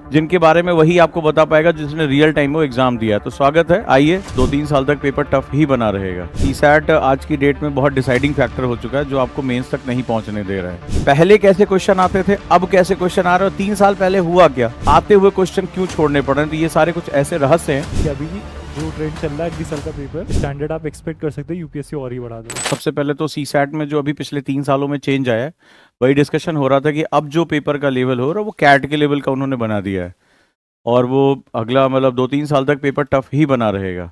जिनके बारे में वही आपको बता पाएगा जिसने रियल टाइम में एग्जाम दिया। तो स्वागत है, आइए। 2-3 साल तक पेपर टफ ही बना रहेगा। सीसैट आज की डेट में बहुत डिसाइडिंग फैक्टर हो चुका है जो आपको मेंस तक नहीं पहुंचने दे रहा है। पहले कैसे क्वेश्चन आते थे, अब कैसे क्वेश्चन आ रहे हैं, और 3 साल पहले हुआ क्या, आते हुए क्वेश्चन क्यों छोड़ने पड़ रहे हैं। तो ये सारे कुछ ऐसे रहस्य हैं कि अभी जो ट्रेंड चल रहा है अगली साल का पेपर स्टैंडर्ड आप एक्सपेक्ट कर सकते हैं यूपीएससी और ही बढ़ा देगा। सबसे पहले तो सीसैट में जो अभी पिछले 3 सालों में चेंज आया है, वही डिस्कशन हो रहा था कि अब जो पेपर का लेवल हो रहा है वो कैट के लेवल का उन्होंने बना दिया है, और वो अगला मतलब 2-3 साल तक पेपर टफ ही बना रहेगा।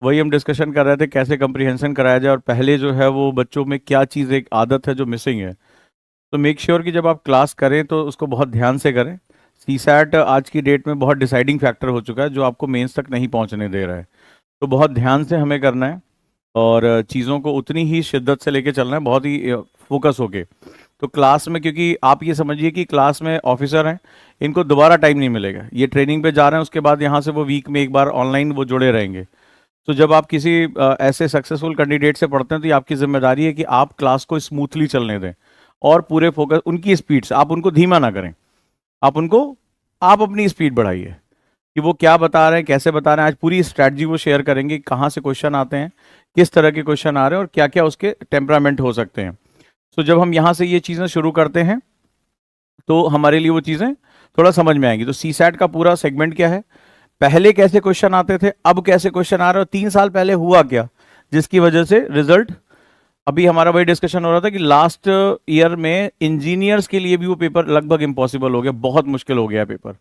वही हम डिस्कशन कर रहे थे कैसे कंप्रीहेंशन कराया जाए, और पहले जो है वो बच्चों में क्या चीज़ एक आदत है जो मिसिंग है। तो मेक श्योर कि जब आप क्लास करें तो उसको बहुत ध्यान से करें। सीसैट आज की डेट में बहुत डिसाइडिंग फैक्टर हो चुका है जो आपको मेंस तक नहीं पहुंचने दे रहा है। तो बहुत ध्यान से हमें करना है, और चीज़ों को उतनी ही शिद्दत से लेके चलना है, बहुत ही फोकस होके। तो क्लास में, क्योंकि आप ये समझिए कि क्लास में ऑफिसर हैं, इनको दोबारा टाइम नहीं मिलेगा। ये ट्रेनिंग पे जा रहे हैं, उसके बाद यहाँ से वो वीक में एक बार ऑनलाइन वो जुड़े रहेंगे। तो जब आप किसी ऐसे सक्सेसफुल कैंडिडेट से पढ़ते हैं तो ये आपकी जिम्मेदारी है कि आप क्लास को स्मूथली चलने दें, और पूरे फोकस उनकी स्पीड से। आप उनको धीमा ना करें, आप अपनी स्पीड बढ़ाइए कि वो क्या बता रहे हैं, कैसे बता रहे हैं। आज पूरी स्ट्रैटेजी वो शेयर करेंगे, कहाँ से क्वेश्चन आते हैं, किस तरह के क्वेश्चन आ रहे हैं, और क्या क्या उसके टेम्परामेंट हो सकते हैं। तो जब हम यहाँ से ये चीज़ें शुरू करते हैं तो हमारे लिए वो चीज़ें थोड़ा समझ में आएंगी। तो सीसैट का पूरा सेगमेंट क्या है, पहले कैसे क्वेश्चन आते थे, अब कैसे क्वेश्चन आ रहे हैं, और 3 साल पहले हुआ क्या जिसकी वजह से रिजल्ट। अभी हमारा वही डिस्कशन हो रहा था कि लास्ट ईयर में इंजीनियर्स के लिए भी वो पेपर लगभग इम्पॉसिबल हो गया, बहुत मुश्किल हो गया पेपर,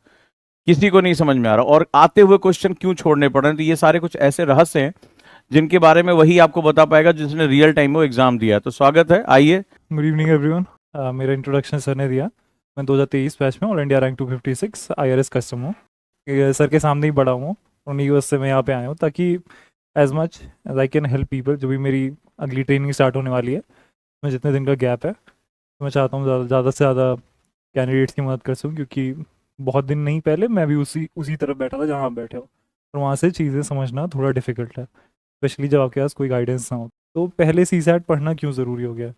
किसी को नहीं समझ में आ रहा, और आते हुए क्वेश्चन क्यों छोड़ने पड़ रहे हैं। तो ये सारे कुछ ऐसे रहस्य हैं जिनके बारे में वही आपको बता पाएगा जिसने रियल टाइम में एग्जाम दिया है। तो स्वागत है, आइए। Good evening everyone. मेरा इंट्रोडक्शन सर ने दिया। मैं 2023 बैच में all India rank 256 IRS customer हूँ। ये सर के सामने ही बड़ा हूँ, उन्हीं की वजह से मैं यहाँ पे आया हूँ ताकि as much as I can help people. जो भी मेरी अगली ट्रेनिंग स्टार्ट होने वाली है, मैं जितने दिन का गैप है, तो मैं चाहता हूँ ज़्यादा से ज़्यादा कैंडिडेट्स की मदद कर सकूँ, क्योंकि बहुत दिन नहीं पहले मैं भी उसी तरफ बैठा था जहाँ आप बैठे हो, और वहाँ से चीज़ें समझना थोड़ा डिफिकल्ट है, स्पेशली जब आपके पास कोई गाइडेंस ना हो। तो पहले सीसैट पढ़ना क्यों ज़रूरी हो गया।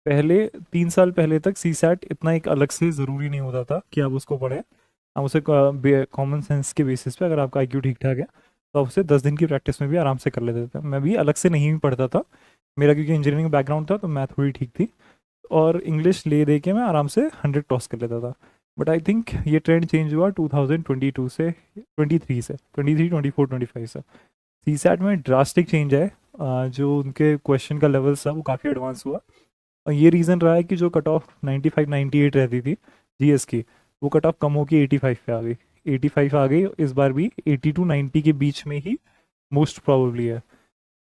पहले 3 साल पहले तक सीसैट इतना एक अलग से ज़रूरी नहीं होता था कि आप उसको पढ़ें। आप उसे कॉमन सेंस के बेसिस पे, अगर आपका आईक्यू ठीक ठाक है तो आप उसे 10 दिन की प्रैक्टिस में भी आराम से कर लेते थे। मैं भी अलग से नहीं पढ़ता था, मेरा क्योंकि इंजीनियरिंग बैकग्राउंड था तो मैथ थोड़ी ठीक थी, और इंग्लिश ले दे के मैं आराम से 100 टॉस कर लेता था। बट आई थिंक ये ट्रेंड चेंज हुआ 2022 से, 23 से, 23, 24, 25 से। सीसैट में ड्रास्टिक चेंज है। जो उनके क्वेश्चन का लेवल था वो काफ़ी एडवांस हुआ, और ये रीज़न रहा है कि जो कट ऑफ 95 98 रहती थी जीएस की, वो कट ऑफ कम होकर 85 पे आ गई। 85 आ गई इस बार भी, 80 to 90 के बीच में ही मोस्ट प्रॉबली है।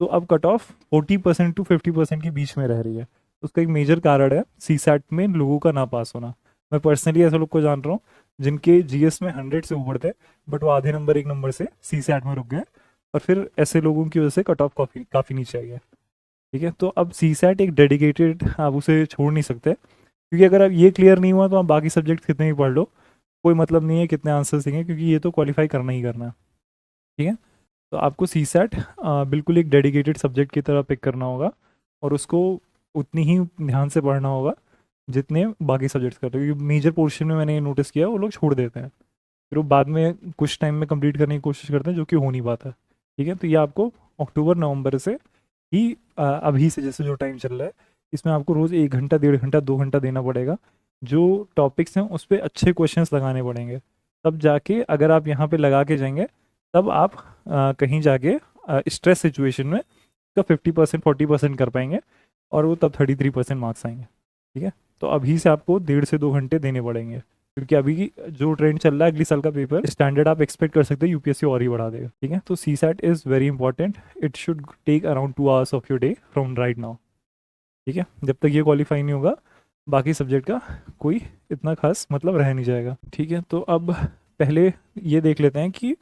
तो अब कट ऑफ 40% to 50% के बीच में रह रही है। उसका एक मेजर कारण है सीसैट में लोगों का ना पास होना। मैं पर्सनली ऐसे लोग को जान रहा हूँ जिनके जीएस में 100 से ऊपर थे, बट वो आधे नंबर एक नंबर से सीसैट में रुक गए, और फिर ऐसे लोगों की वजह से कट ऑफ काफ़ी नीचे आई है। ठीक है, तो अब सीसैट एक डेडिकेटेड, आप उसे छोड़ नहीं सकते, क्योंकि अगर आप ये क्लियर नहीं हुआ तो आप बाकी सब्जेक्ट कितने भी पढ़ लो, कोई मतलब नहीं है कितने आंसर देंगे, क्योंकि ये तो क्वालिफाई करना ही करना है। ठीक है, तो आपको सीसैट बिल्कुल एक डेडिकेटेड सब्जेक्ट की तरह पिक करना होगा, और उसको उतनी ही ध्यान से पढ़ना होगा जितने बाकी सब्जेक्ट्स करते हैं, क्योंकि मेजर पोर्शन में मैंने ये नोटिस किया वो लोग छोड़ देते हैं, फिर वो बाद में कुछ टाइम में कंप्लीट करने की कोशिश करते हैं, जो कि हो नहीं पाता। ठीक है, तो ये आपको अक्टूबर नवंबर से ही, अभी से जैसे जो टाइम चल रहा है, इसमें आपको रोज़ 1 घंटा 1.5 घंटा 2 घंटा देना पड़ेगा। जो टॉपिक्स हैं उस पर अच्छे क्वेश्चंस लगाने पड़ेंगे, तब जाके अगर आप यहाँ पे लगा के जाएंगे, तब आप कहीं जाके स्ट्रेस सिचुएशन में का 50% 40% कर पाएंगे, और वो तब 33% मार्क्स आएंगे। ठीक है, तो अभी से आपको 1.5 से 2 घंटे देने पड़ेंगे, क्योंकि अभी की जो ट्रेंड चल रहा है अगली साल का पेपर स्टैंडर्ड आप एक्सपेक्ट कर सकते हैं यूपीएससी और ही बढ़ा देगा। ठीक है, तो CSAT is very important. It should take around 2 hours of your day from right now. ठीक है, जब तक ये क्वालिफाई नहीं होगा बाकी सब्जेक्ट का कोई इतना खास मतलब रह नहीं जाएगा। ठीक है, तो अब पहले ये देख लेते हैं कि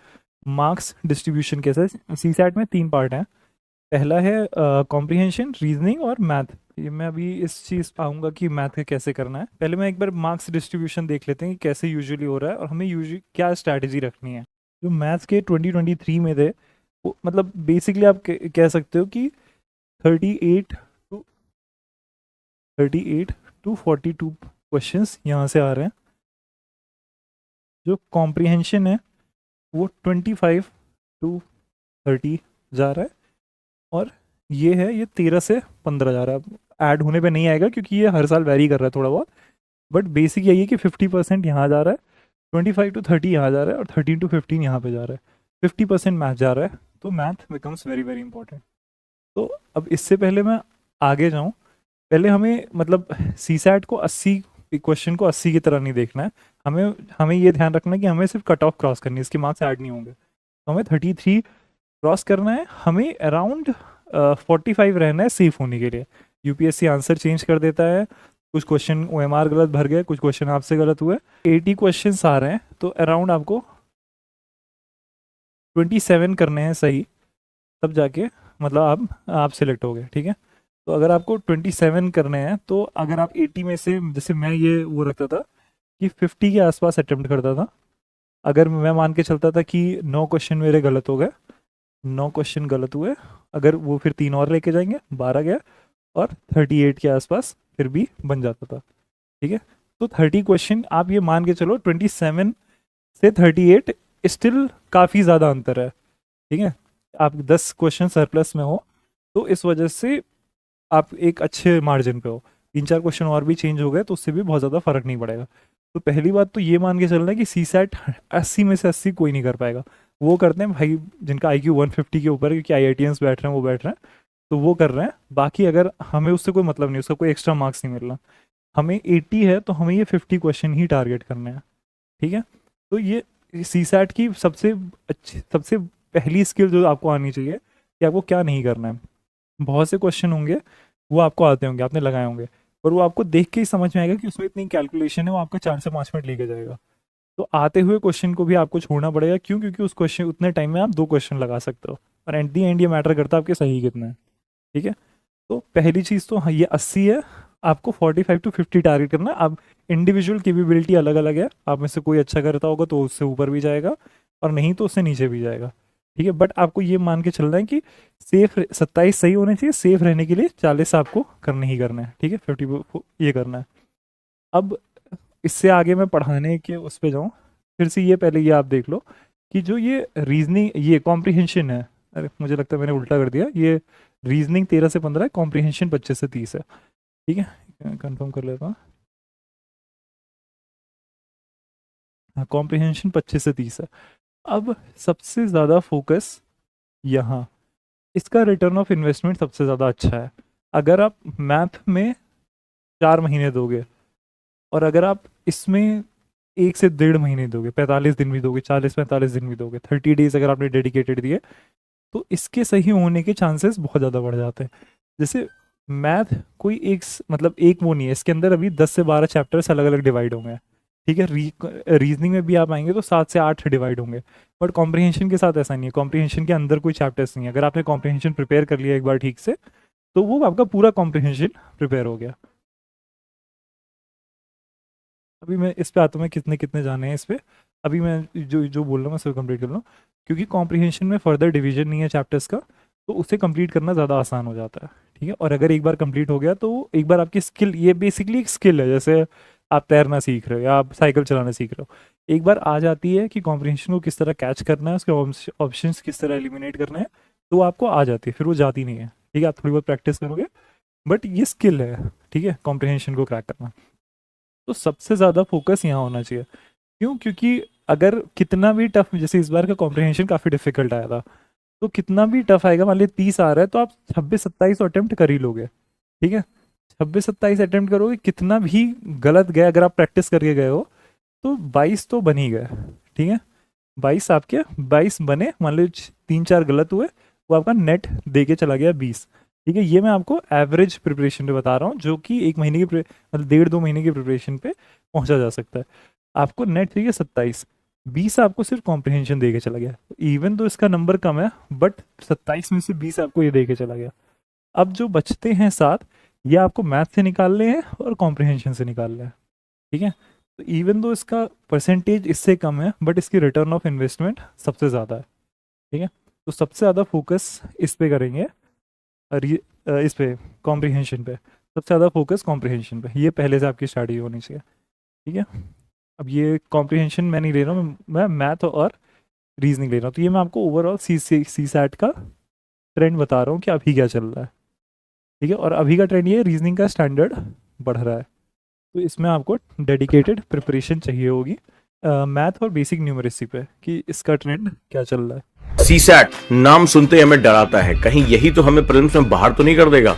मार्क्स डिस्ट्रीब्यूशन कैसा है। सीसैट में 3 पार्ट हैं। पहला है कॉम्प्रिहेंशन, रीजनिंग और मैथ। ये मैं अभी इस चीज़ पे आऊँगा कि मैथ का कैसे करना है। पहले मैं एक बार मार्क्स डिस्ट्रीब्यूशन देख लेते हैं कि कैसे यूजुअली हो रहा है, और हमें यूजुअली क्या स्ट्रैटेजी रखनी है। जो मैथ्स के 2023 में थे, वो मतलब बेसिकली आप कह सकते हो कि 38 टू 42 क्वेश्चंस यहाँ से आ रहे हैं, जो कॉम्प्रिहेंशन है वो 25 to 30 जा रहा है, और ये है ये 13 से 15 जा रहा है। ऐड होने पे नहीं आएगा क्योंकि ये हर साल वेरी कर रहा है थोड़ा बहुत, बट बेसिक यही है कि 50% यहाँ जा रहा है, 25 to 30 यहाँ जा रहा है, और 13 to 15 यहाँ पे जा रहा है। 50% मैथ जा रहा है, तो math becomes very very important. तो अब इससे पहले मैं आगे जाऊँ, पहले हमें मतलब सी सैट को 80 क्वेश्चन को 80 की तरह नहीं देखना है, हमें हमें ये ध्यान रखना है कि हमें सिर्फ कट ऑफ क्रॉस करनी है, इसके मार्क्स ऐड नहीं होंगे। तो हमें 33 क्रॉस करना है, हमें अराउंड 45 रहना है सेफ होने के लिए। यूपीएससी आंसर चेंज कर देता है, कुछ क्वेश्चन ओएमआर गलत भर गए, कुछ क्वेश्चन आपसे गलत हुए। 80 क्वेश्चन आ रहे हैं, तो अराउंड आपको 27 करने हैं सही, तब जाके मतलब आप सिलेक्ट हो गए, ठीक है। तो अगर आपको 27 करने हैं, तो अगर आप 80 में से, जैसे मैं ये वो रखता था कि 50 के आसपास अटेम्प्ट करता था, अगर मैं मान के चलता था कि 9 क्वेश्चन मेरे गलत हो गए, 9 क्वेश्चन गलत हुए, अगर वो फिर 3 और लेके जाएंगे, 12 गया, और 38 के आसपास फिर भी बन जाता था, ठीक है। तो 30 क्वेश्चन आप ये मान के चलो, 27 से 38 स्टिल काफ़ी ज़्यादा अंतर है, ठीक है। आप 10 क्वेश्चन सरप्लस में हो, तो इस वजह से आप एक अच्छे मार्जिन पे हो। 3-4 क्वेश्चन और भी चेंज हो गए तो उससे भी बहुत ज़्यादा फर्क नहीं पड़ेगा। तो पहली बात तो ये मान के चलना है कि सी सैट 80 में से 80 कोई नहीं कर पाएगा। वो करते हैं भाई जिनका IQ 150 के ऊपर है, क्योंकि IITians बैठ रहे हैं, वो बैठ रहे हैं, तो वो कर रहे हैं। बाकी अगर हमें उससे कोई मतलब नहीं, उसका कोई एक्स्ट्रा मार्क्स नहीं मिल रहा, हमें 80 है तो हमें ये 50 क्वेश्चन ही टारगेट करने हैं, ठीक है। तो ये सी सैट की सबसे अच्छी, सबसे पहली स्किल जो आपको आनी चाहिए कि आपको क्या नहीं करना है। बहुत से क्वेश्चन होंगे वो आपको आते होंगे, आपने लगाए होंगे, और वो आपको देख के ही समझ में आएगा कि उसमें इतनी कैलकुलेशन है, वो आपका 4 से 5 मिनट लेके जाएगा। तो आते हुए क्वेश्चन को भी आपको छोड़ना पड़ेगा, क्यों? क्योंकि उस क्वेश्चन उतने टाइम में आप 2 क्वेश्चन लगा सकते हो, और एट दी एंड ये मैटर करता है आपके सही कितने हैं, ठीक है। तो पहली चीज़ तो हाँ, ये 80 है, आपको 45 to 50 टारगेट करना है। अब इंडिविजुअल कैपेबिलिटी अलग अलग है, आप में से कोई अच्छा करता होगा तो उससे ऊपर भी जाएगा, और नहीं तो उससे नीचे भी जाएगा, ठीक है। बट आपको ये मान के चलना है कि सेफ 27 सही होने चाहिए, सेफ रहने के लिए 40 आपको करने ही करना है, ठीक है। 50 ये करना है। अब इससे आगे मैं पढ़ाने के उस पर जाऊँ, फिर से ये पहले ये आप देख लो कि जो ये रीजनिंग, ये कॉम्प्रिहेंशन है, अरे मुझे लगता है मैंने उल्टा कर दिया, ये रीजनिंग 13 से 15 है, कॉम्प्रिहेंशन 25 से 30 है, ठीक है। कंफर्म कर लेता हूँ, हाँ, कॉम्प्रिहेंशन 25 से 30 है। अब सबसे ज़्यादा फोकस यहाँ, इसका रिटर्न ऑफ इन्वेस्टमेंट सबसे ज़्यादा अच्छा है। अगर आप मैथ में 4 महीने दोगे, और अगर आप इसमें 1 से 1.5 महीने दोगे, 45 दिन भी दोगे, 40-45 दिन भी दोगे, 30 डेज अगर आपने डेडिकेटेड दिए, तो इसके सही होने के चांसेस बहुत ज़्यादा बढ़ जाते हैं। जैसे मैथ कोई एक मतलब एक वो नहीं है, इसके अंदर अभी 10 से 12 चैप्टर्स अलग अलग डिवाइड होंगे, ठीक है। रीजनिंग में भी आप आएंगे तो 7 से 8 डिवाइड होंगे, बट कॉम्प्रिहेंशन के साथ ऐसा नहीं है। कॉम्प्रिहेंशन के अंदर कोई चैप्टर्स नहीं है। अगर आपने कॉम्प्रिहेंशन प्रिपेयर कर लिया एक बार ठीक से, तो वो आपका पूरा कॉम्प्रिहेंशन प्रिपेयर हो गया। अभी मैं इस पे आता हूँ, मैं कितने कितने जाने हैं इस पे। अभी मैं जो जो बोल रहा हूँ मैं सब कंप्लीट कर लूँ, क्योंकि कॉम्प्रिहेंशन में फर्दर डिवीजन नहीं है चैप्टर्स का, तो उसे कंप्लीट करना ज़्यादा आसान हो जाता है, ठीक है। और अगर एक बार कंप्लीट हो गया तो एक बार आपकी स्किल, ये बेसिकली एक स्किल है, जैसे आप तैरना सीख रहे हो या आप साइकिल चलाना सीख रहे हो, एक बार आ जाती है कि कॉम्प्रिहेंशन को किस तरह कैच करना है, उसके ऑप्शन किस तरह एलिमिनेट करना है, तो वो आपको आ जाती है, फिर वो जाती नहीं है, ठीक है। आप थोड़ी बहुत प्रैक्टिस करोगे, बट ये स्किल है, ठीक है, कॉम्प्रिहेंशन को क्रैक करना। तो सबसे ज़्यादा फोकस यहाँ होना चाहिए। क्यों? क्योंकि अगर कितना भी टफ, जैसे इस बार का कॉम्प्रिहेंशन काफ़ी डिफिकल्ट आया था, तो कितना भी टफ आएगा, मान लीजिए 30 आ रहा है, तो आप 26-27 अटेम्प्ट कर ही लोगे, ठीक है। 26-27 अटेम्प्ट करोगे, कितना भी गलत गया, अगर आप प्रैक्टिस करके गए हो, तो 22 तो बन ही गए, ठीक है। 22 आपके 22 बने, मान लो 3-4 गलत हुए, वो आपका नेट दे के चला गया 20, ठीक है। ये मैं आपको एवरेज प्रिपरेशन पे बता रहा हूँ, जो कि एक महीने की मतलब 1.5-2 महीने की प्रिपरेशन पे पहुंचा जा सकता है। आपको नेट चाहिए 27, 20 आपको सिर्फ कॉम्प्रिहेंशन दे के चला गया। इवन तो इसका नंबर कम है, बट 27 में से 20 आपको ये दे के चला गया। अब जो बचते हैं 7, ये आपको मैथ से निकालने हैं और कॉम्प्रिहेंशन से निकालने हैं, ठीक है। तो इवन दो इसका परसेंटेज इससे कम है, बट इसकी रिटर्न ऑफ इन्वेस्टमेंट सबसे ज़्यादा है, ठीक है। तो सबसे ज़्यादा फोकस इस पे करेंगे, इस पे कॉम्प्रिहेंशन पे सबसे ज़्यादा फोकस कॉम्प्रिहेंशन पे, ये पहले से आपकी स्टडी होनी चाहिए, ठीक है। अब ये कॉम्प्रिहेंशन मैं नहीं ले रहा हूँ, मैं मैथ और रीजनिंग ले रहा हूँ। तो ये मैं आपको ओवरऑल सी सैट का ट्रेंड बता रहा हूँ कि अभी क्या चल रहा है, ठीक है। और अभी का ट्रेंड ये रीजनिंग का स्टैंडर्ड बढ़ रहा है, तो इसमें आपको डेडिकेटेड प्रिपरेशन चाहिए होगी मैथ और बेसिक न्यूमरेसी पे, कि इसका ट्रेंड क्या चल रहा है। सीसैट नाम सुनते ही हमें डराता है, कहीं यही तो हमें प्रीलिम्स में बाहर तो नहीं कर देगा।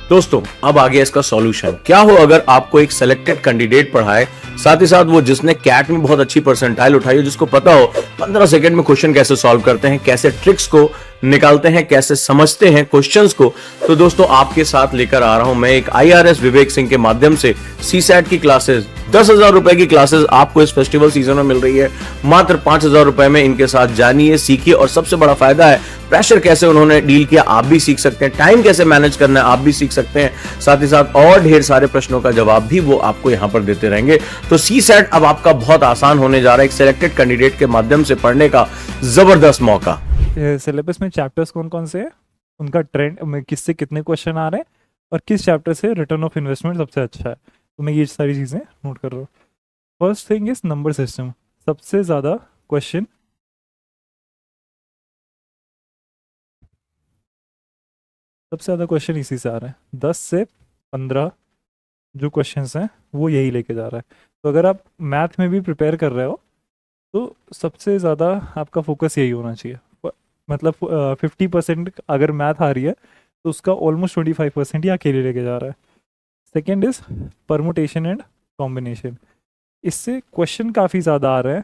दोस्तों अब आ गया इसका सॉल्यूशन। क्या हो अगर आपको एक सिलेक्टेड कैंडिडेट पढ़ाए, साथ ही साथ वो जिसने कैट में बहुत अच्छी परसेंटाइल उठाई हो, जिसको पता हो 15 सेकंड में क्वेश्चन कैसे सॉल्व करते हैं, कैसे ट्रिक्स को निकालते हैं, कैसे समझते हैं क्वेश्चंस को। तो दोस्तों आपके साथ लेकर आ रहा हूं मैं एक IRS विवेक सिंह के माध्यम से सीसैट की क्लासेस। 10,000 रुपए की क्लासेस आपको इस फेस्टिवल सीजन में मिल रही है मात्र 5,000 रुपए में। इनके साथ जानिए, सीखिए, और सबसे बड़ा फायदा है प्रेशर कैसे उन्होंने डील किया आप भी सीख सकते हैं, टाइम कैसे मैनेज करना है आप भी सीख सकते हैं, साथ ही साथ और ढेर सारे प्रश्नों का जवाब भी वो आपको यहां पर देते रहेंगे। तो सीसैट अब आपका बहुत आसान होने जा रहा है, एक सिलेक्टेड कैंडिडेट के माध्यम से पढ़ने का जबरदस्त मौका। सिलेबस में चैप्टर्स कौन कौन से हैं, उनका ट्रेंड में किससे कितने क्वेश्चन आ रहे हैं, और किस चैप्टर से रिटर्न ऑफ इन्वेस्टमेंट सबसे अच्छा है, तो मैं ये सारी चीज़ें नोट कर रहा हूँ। First thing is number system. सबसे ज़्यादा क्वेश्चन इसी से आ रहे हैं। 10 से 15 जो क्वेश्चंस हैं वो यही लेके जा रहा है। तो अगर आप मैथ में भी प्रिपेयर कर रहे हो तो सबसे ज़्यादा आपका फोकस यही होना चाहिए। मतलब 50% अगर मैथ आ रही है तो उसका ऑलमोस्ट 25% ये अकेले लेके जा रहा है। Second is permutation and combination. इससे क्वेश्चन काफ़ी ज़्यादा आ रहे हैं,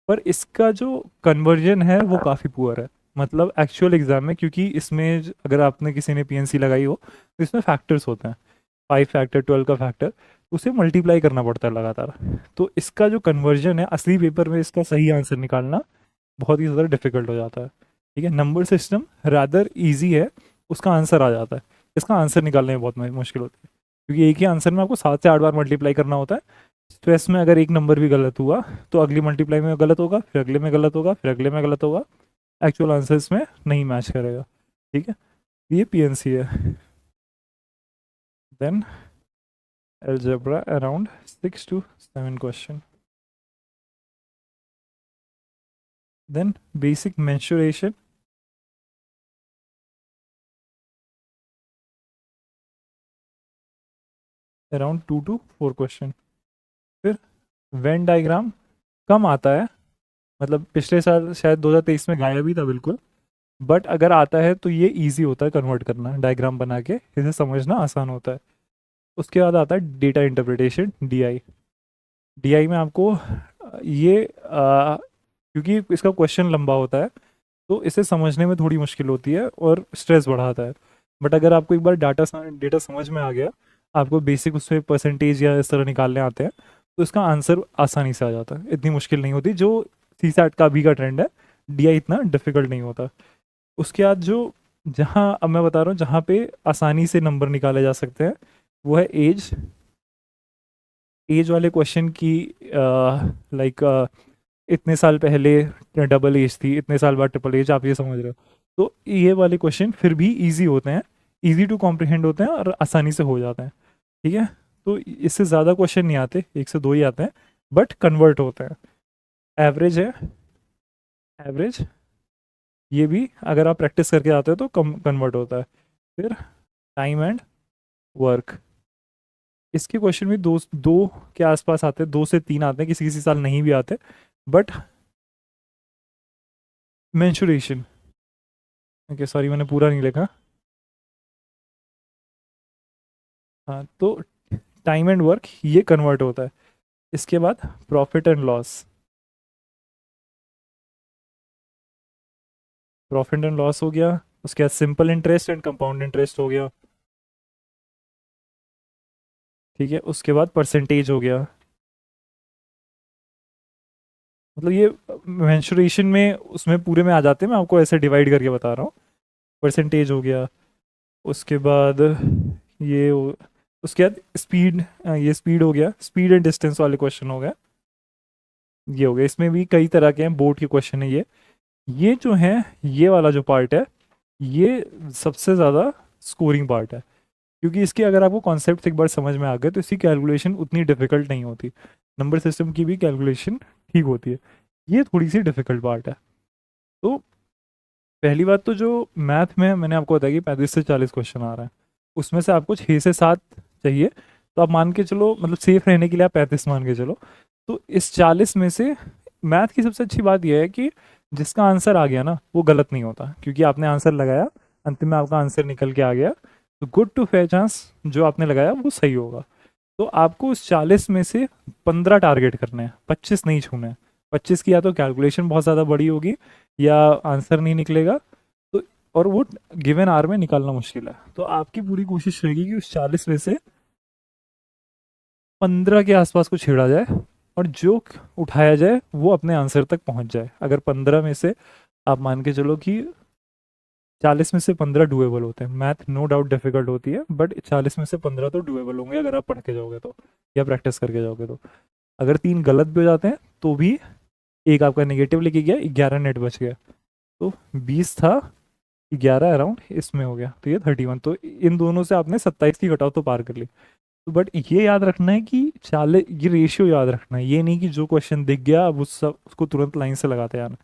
पर इसका जो कन्वर्जन है वो काफ़ी पुअर है। मतलब एक्चुअल एग्जाम में, क्योंकि इसमें अगर आपने किसी ने PNC लगाई हो तो इसमें फैक्टर्स होते हैं, 5 फैक्टर 12 का फैक्टर, उसे मल्टीप्लाई करना पड़ता है लगातार। तो इसका जो कन्वर्जन है असली पेपर में, इसका सही आंसर निकालना बहुत ही ज़्यादा डिफिकल्ट हो जाता है, ठीक है। नंबर सिस्टम रादर ईजी है, उसका आंसर आ जाता है, इसका आंसर निकालने में बहुत मुश्किल होती है, क्योंकि एक ही आंसर में आपको 7 से 8 बार मल्टीप्लाई करना होता है। स्ट्रेस में अगर एक नंबर भी गलत हुआ तो अगली मल्टीप्लाई में गलत होगा, फिर अगले में गलत होगा, फिर अगले में गलत होगा, एक्चुअल आंसर इसमें नहीं मैच करेगा, ठीक है। ये PNC है। Then algebra around 6 to 7 question. Then basic mensuration, around 2 to 4 question. फिर वेन डायग्राम कम आता है, मतलब पिछले साल शायद 2023 में गायब ही था बिल्कुल, बट अगर आता है तो ये इजी होता है कन्वर्ट करना, डायग्राम बना के इसे समझना आसान होता है। उसके बाद आता है डेटा इंटरप्रिटेशन, DI में आपको ये क्योंकि इसका क्वेश्चन लंबा होता है तो इसे समझने में थोड़ी मुश्किल होती है और स्ट्रेस बढ़ाता है। बट अगर आपको एक बार डेटा समझ में आ गया, आपको बेसिक उसमें परसेंटेज या इस तरह निकालने आते हैं, तो इसका आंसर आसानी से आ जाता है, इतनी मुश्किल नहीं होती। जो CSAT का अभी का ट्रेंड है, DI इतना डिफिकल्ट नहीं होता। उसके बाद जो जहाँ अब मैं बता रहा हूँ जहाँ पे आसानी से नंबर निकाले जा सकते हैं वो है एज वाले क्वेश्चन की, लाइक इतने साल पहले डबल एज थी, इतने साल बाद ट्रिपल एज, आप ये समझ रहे हो। तो ये वाले क्वेश्चन फिर भी इजी होते हैं, इजी टू कॉम्प्रिहेंड होते हैं और आसानी से हो जाते हैं, ठीक है। तो इससे ज़्यादा क्वेश्चन नहीं आते, 1 से 2 ही आते हैं, बट कन्वर्ट होते हैं। एवरेज है, एवरेज ये भी अगर आप प्रैक्टिस करके आते हो तो कन्वर्ट होता है। फिर टाइम एंड वर्क, इसके क्वेश्चन भी दो के आसपास आते हैं, 2 से 3 आते हैं, किसी किसी साल नहीं भी आते। बट मेंशुरेशन, ओके सॉरी मैंने पूरा नहीं लिखा, हाँ, तो टाइम एंड वर्क ये कन्वर्ट होता है। इसके बाद profit and loss, profit and loss हो गया। उसके बाद simple interest and compound interest हो गया, ठीक है। उसके बाद परसेंटेज हो गया, मतलब ये मेंशुरेशन में उसमें पूरे में आ जाते हैं, मैं आपको ऐसे डिवाइड करके बता रहा हूँ। परसेंटेज हो गया, उसके बाद ये उसके बाद स्पीड, ये स्पीड हो गया, स्पीड एंड डिस्टेंस वाले क्वेश्चन हो गया, ये हो गया। इसमें भी कई तरह के हैं, बोर्ड के क्वेश्चन है ये जो है, ये वाला जो पार्ट है ये सबसे ज़्यादा स्कोरिंग पार्ट है, क्योंकि इसके अगर आपको कॉन्सेप्ट एक बार समझ में आ गए तो इसकी कैलकुलेशन उतनी डिफिकल्ट नहीं होती। नंबर सिस्टम की भी कैलकुलेशन ठीक होती है। ये थोड़ी सी डिफ़िकल्ट पार्ट है। तो पहली बात तो जो मैथ में मैंने आपको बताया कि 35 से 40 क्वेश्चन आ रहे हैं, उसमें से आपको 6 से 7 चाहिए, तो आप मान के चलो, मतलब सेफ रहने के लिए आप 35 मान के चलो। तो इस 40 में से मैथ की सबसे अच्छी बात यह है कि जिसका आंसर आ गया ना वो गलत नहीं होता, क्योंकि आपने आंसर लगाया, अंतिम में आपका आंसर निकल के आ गया, तो गुड टू फेयर चांस जो आपने लगाया वो सही होगा। तो आपको उस 40 में से 15 टारगेट करने हैं, 25 नहीं छूने हैं। 25 की या तो कैलकुलेशन बहुत ज़्यादा बड़ी होगी या आंसर नहीं निकलेगा, तो और वो गिवन आर में निकालना मुश्किल है। तो आपकी पूरी कोशिश रहेगी कि उस 40 में से 15 के आसपास को छेड़ा जाए और जो उठाया जाए वो अपने आंसर तक पहुंच जाए। अगर 15 में से आप मान के चलो कि 40 में से 15 डुएबल होते हैं, मैथ नो डाउट डिफिकल्ट होती है, बट 40 में से 15 तो डुएबल होंगे अगर आप पढ़ के जाओगे तो, या प्रैक्टिस करके जाओगे तो। अगर 3 गलत भी हो जाते हैं तो भी एक आपका नेगेटिव लेके गया, 11 नेट बच गया, तो 20 था, 11 अराउंड इसमें हो गया, तो ये 31। तो इन दोनों से आपने 27 की कट ऑफ तो पार कर ली। तो बट ये याद रखना है कि 40, ये रेशियो याद रखना है, ये नहीं कि जो क्वेश्चन दिख गया अब उसको तुरंत लाइन से लगाते जाना।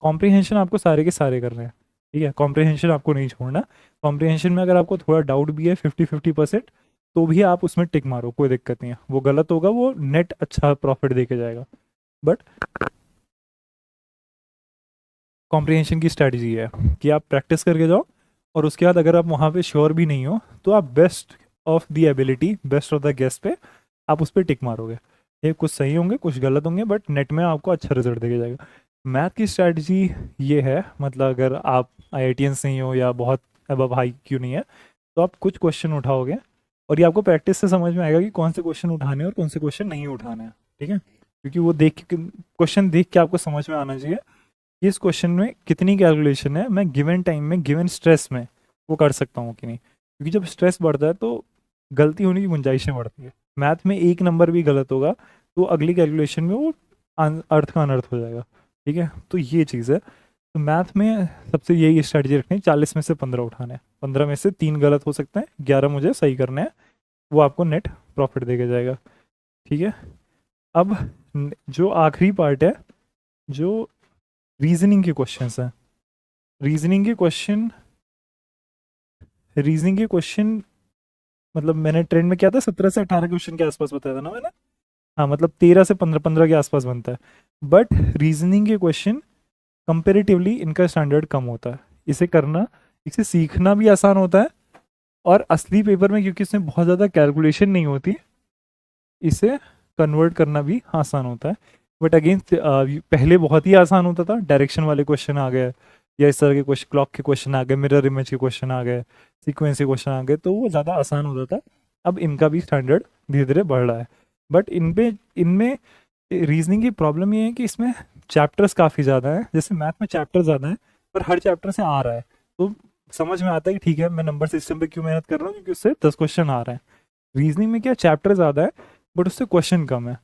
कॉम्प्रिहेंशन आपको सारे के सारे करने हैं, ठीक है, कॉम्प्रिहेंशन आपको नहीं छोड़ना। कॉम्प्रिहेंशन में अगर आपको थोड़ा डाउट भी है 50-50%, तो भी आप उसमें टिक मारो, कोई दिक्कत नहीं है। वो गलत होगा, वो नेट अच्छा प्रॉफिट दे के जाएगा, बट कॉम्प्रिहेंशन की स्ट्रैटेजी है कि आप प्रैक्टिस करके जाओ, और उसके बाद अगर आप वहाँ पे श्योर भी नहीं हो तो आप best of the ability, best of the guess पे आप उस पर टिक मारोगे। ये कुछ सही होंगे, कुछ गलत होंगे, बट नेट में आपको अच्छा रिजल्ट देके जाएगा। मैथ की स्ट्रैटेजी ये है, मतलब अगर आप IITians नहीं हो या बहुत अबव हाई क्यों नहीं है, तो आप कुछ क्वेश्चन उठाओगे और ये आपको प्रैक्टिस से समझ में आएगा कि कौन से क्वेश्चन उठाने हैं और कौन से क्वेश्चन नहीं उठाने हैं, ठीक है। क्योंकि वो क्वेश्चन देख के आपको समझ में आना चाहिए कि इस क्वेश्चन में कितनी कैलकुलेशन है, मैं गिवन टाइम में गिवन स्ट्रेस में वो कर सकता हूँ कि नहीं। क्योंकि जब स्ट्रेस बढ़ता है तो गलती होने की गुंजाइशें बढ़ती है। मैथ में एक नंबर भी गलत होगा तो अगली कैलकुलेशन में वो अर्थ का अनर्थ हो जाएगा, ठीक है। तो ये चीज़ है। तो मैथ में सबसे यही स्ट्रैटेजी रखनी है, 40 में से 15 उठाने हैं, 15 में से 3 गलत हो सकते हैं, 11 मुझे सही करने हैं, वो आपको नेट प्रॉफिट देके जाएगा, ठीक है। अब जो आखिरी पार्ट है, जो रीजनिंग के क्वेश्चंस हैं, रीजनिंग के क्वेश्चन मतलब मैंने ट्रेंड में क्या था, 17 से 18 क्वेश्चन के आसपास बताया था ना मैंने, हाँ, मतलब 13 से 15 के आसपास बनता है। बट रीजनिंग के क्वेश्चन कंपेरेटिवली इनका स्टैंडर्ड कम होता है। इसे करना, इसे सीखना भी आसान होता है, और असली पेपर में क्योंकि इसमें बहुत ज़्यादा कैलकुलेशन नहीं होती, इसे कन्वर्ट करना भी आसान होता है। बट अगेन पहले बहुत ही आसान होता था, डायरेक्शन वाले क्वेश्चन आ गए, या इस तरह के क्वेश्चन, क्लॉक के क्वेश्चन आ गए, मिरर इमेज के क्वेश्चन आ गए, सीक्वेंस के क्वेश्चन आ गए, तो वो ज़्यादा आसान होता था। अब इनका भी स्टैंडर्ड धीरे धीरे बढ़ रहा है। बट इनमें रीजनिंग की प्रॉब्लम ये है कि इसमें चैप्टर्स काफ़ी ज़्यादा हैं, जैसे मैथ में चैप्टर ज़्यादा है पर हर चैप्टर से आ रहा है, तो समझ में आता है कि ठीक है मैं नंबर सिस्टम पे क्यों मेहनत कर रहा हूँ, क्योंकि उससे 10 क्वेश्चन आ रहे हैं। रीजनिंग में क्या, चैप्टर ज़्यादा है बट उससे क्वेश्चन कम है,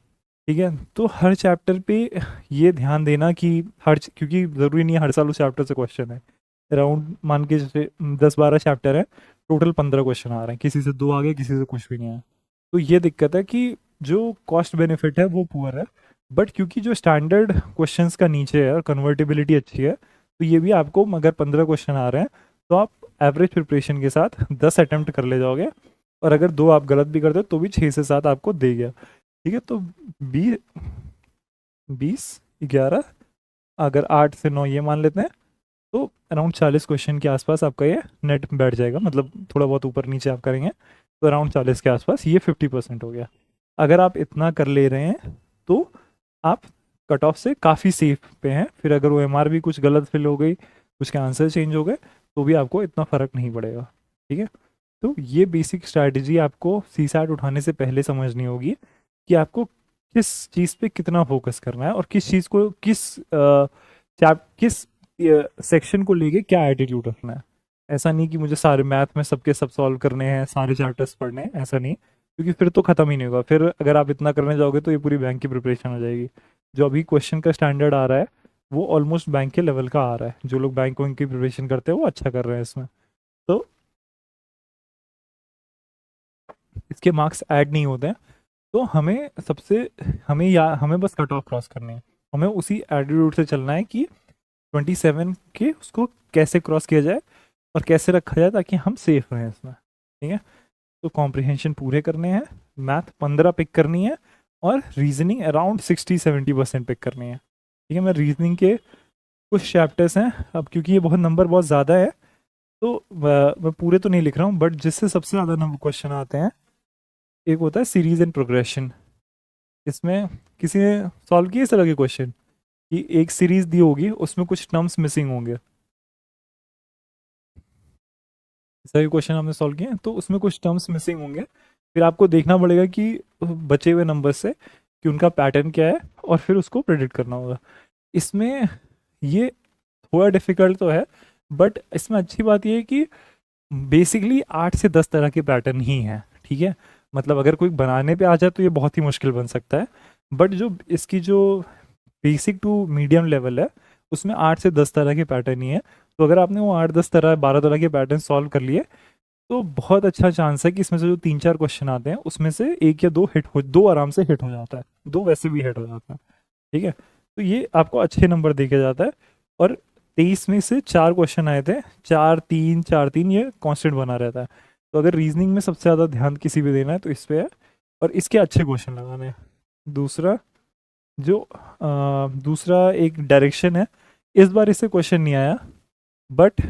ठीक है। तो हर चैप्टर पे ये ध्यान देना कि क्योंकि ज़रूरी नहीं है हर साल उस चैप्टर से क्वेश्चन है। अराउंड मान के जैसे 10-12 चैप्टर है, टोटल 15 क्वेश्चन आ रहे हैं, किसी से 2 आ गए, किसी से कुछ भी नहीं आया। तो ये दिक्कत है कि जो कॉस्ट बेनिफिट है वो पुअर है, बट क्योंकि जो स्टैंडर्ड क्वेश्चंस का नीचे है और कन्वर्टेबिलिटी अच्छी है, तो ये भी आपको, अगर 15 क्वेश्चन आ रहे हैं तो आप एवरेज प्रिपरेशन के साथ 10 अटैम्प्ट कर ले जाओगे, और अगर 2 आप गलत भी करते हो तो भी 6 से 7 आपको दे गया, ठीक है। तो 20-11 अगर 8 से 9 ये मान लेते हैं, तो अराउंड 40 क्वेश्चन के आसपास आपका ये नेट बैठ जाएगा, मतलब थोड़ा बहुत ऊपर नीचे आप करेंगे तो अराउंड 40 के आसपास ये 50% हो गया। अगर आप इतना कर ले रहे हैं तो आप कट ऑफ से काफ़ी सेफ पे हैं। फिर अगर OMR भी कुछ गलत फिल हो गई, कुछ के आंसर चेंज हो गए, तो भी आपको इतना फ़र्क नहीं पड़ेगा, ठीक है। तो ये बेसिक स्ट्रैटेजी आपको CSAT उठाने से पहले समझनी होगी कि आपको किस चीज़ पे कितना फोकस करना है, और किस चीज़ को किस सेक्शन को लेके क्या एटीट्यूड रखना है। ऐसा नहीं कि मुझे सारे मैथ में सबके सब सॉल्व करने हैं, सारे चैप्टर्स पढ़ने हैं, ऐसा नहीं, क्योंकि फिर तो ख़त्म ही नहीं होगा। फिर अगर आप इतना करने जाओगे तो ये पूरी बैंक की प्रिपरेशन हो जाएगी। जो अभी क्वेश्चन का स्टैंडर्ड आ रहा है वो ऑलमोस्ट बैंक के लेवल का आ रहा है। जो लोग बैंकों की प्रिपरेशन करते हैं वो अच्छा कर रहे हैं इसमें, तो इसके मार्क्स ऐड नहीं होते हैं। तो हमें बस कट ऑफ क्रॉस करनी है, हमें उसी एटीट्यूड से चलना है कि 27 के उसको कैसे क्रॉस किया जाए और कैसे रखा जाए ताकि हम सेफ रहें इसमें, ठीक है। तो कॉम्प्रिहेंशन पूरे करने हैं, मैथ 15 पिक करनी है और रीजनिंग अराउंड 60-70% पिक करनी है, ठीक है। मैं रीजनिंग के कुछ चैप्टर्स हैं, अब क्योंकि ये नंबर बहुत ज़्यादा है तो मैं पूरे तो नहीं लिख रहा हूँ, बट जिससे सबसे ज़्यादा नंबर क्वेश्चन आते हैं एक होता है सीरीज एंड प्रोग्रेशन। इसमें किसी ने सॉल्व किए इस तरह के क्वेश्चन कि एक सीरीज दी होगी, उसमें कुछ टर्म्स मिसिंग होंगे, इस तरह के क्वेश्चन हमने सॉल्व किए हैं, तो उसमें कुछ टर्म्स मिसिंग होंगे, फिर आपको देखना पड़ेगा कि बचे हुए नंबर से कि उनका पैटर्न क्या है और फिर उसको प्रेडिक्ट करना होगा। इसमें ये थोड़ा डिफिकल्ट तो है, बट इसमें अच्छी बात ये है कि बेसिकली 8 से 10 तरह के पैटर्न ही हैं, ठीक है। मतलब अगर कोई बनाने पे आ जाए तो ये बहुत ही मुश्किल बन सकता है, बट जो इसकी जो बेसिक टू मीडियम लेवल है उसमें 8 से 10 तरह के पैटर्न ही है। तो अगर आपने वो 8-10 तरह 12 तरह के पैटर्न सॉल्व कर लिए तो बहुत अच्छा चांस है कि इसमें से जो 3-4 क्वेश्चन आते हैं उसमें से 1 या 2 दो आराम से हिट हो जाता है, 2 वैसे भी हिट हो जाता है, ठीक है। तो ये आपको अच्छे नंबर देके जाता है। और 23 में से 4 क्वेश्चन आए थे, 4-3 4-3, ये कांस्टेंट बना रहता है। तो अगर रीजनिंग में सबसे ज़्यादा ध्यान किसी पे देना है तो इस पे है और इसके अच्छे क्वेश्चन लगाने हैं। दूसरा एक डायरेक्शन है, इस बार इससे क्वेश्चन नहीं आया, बट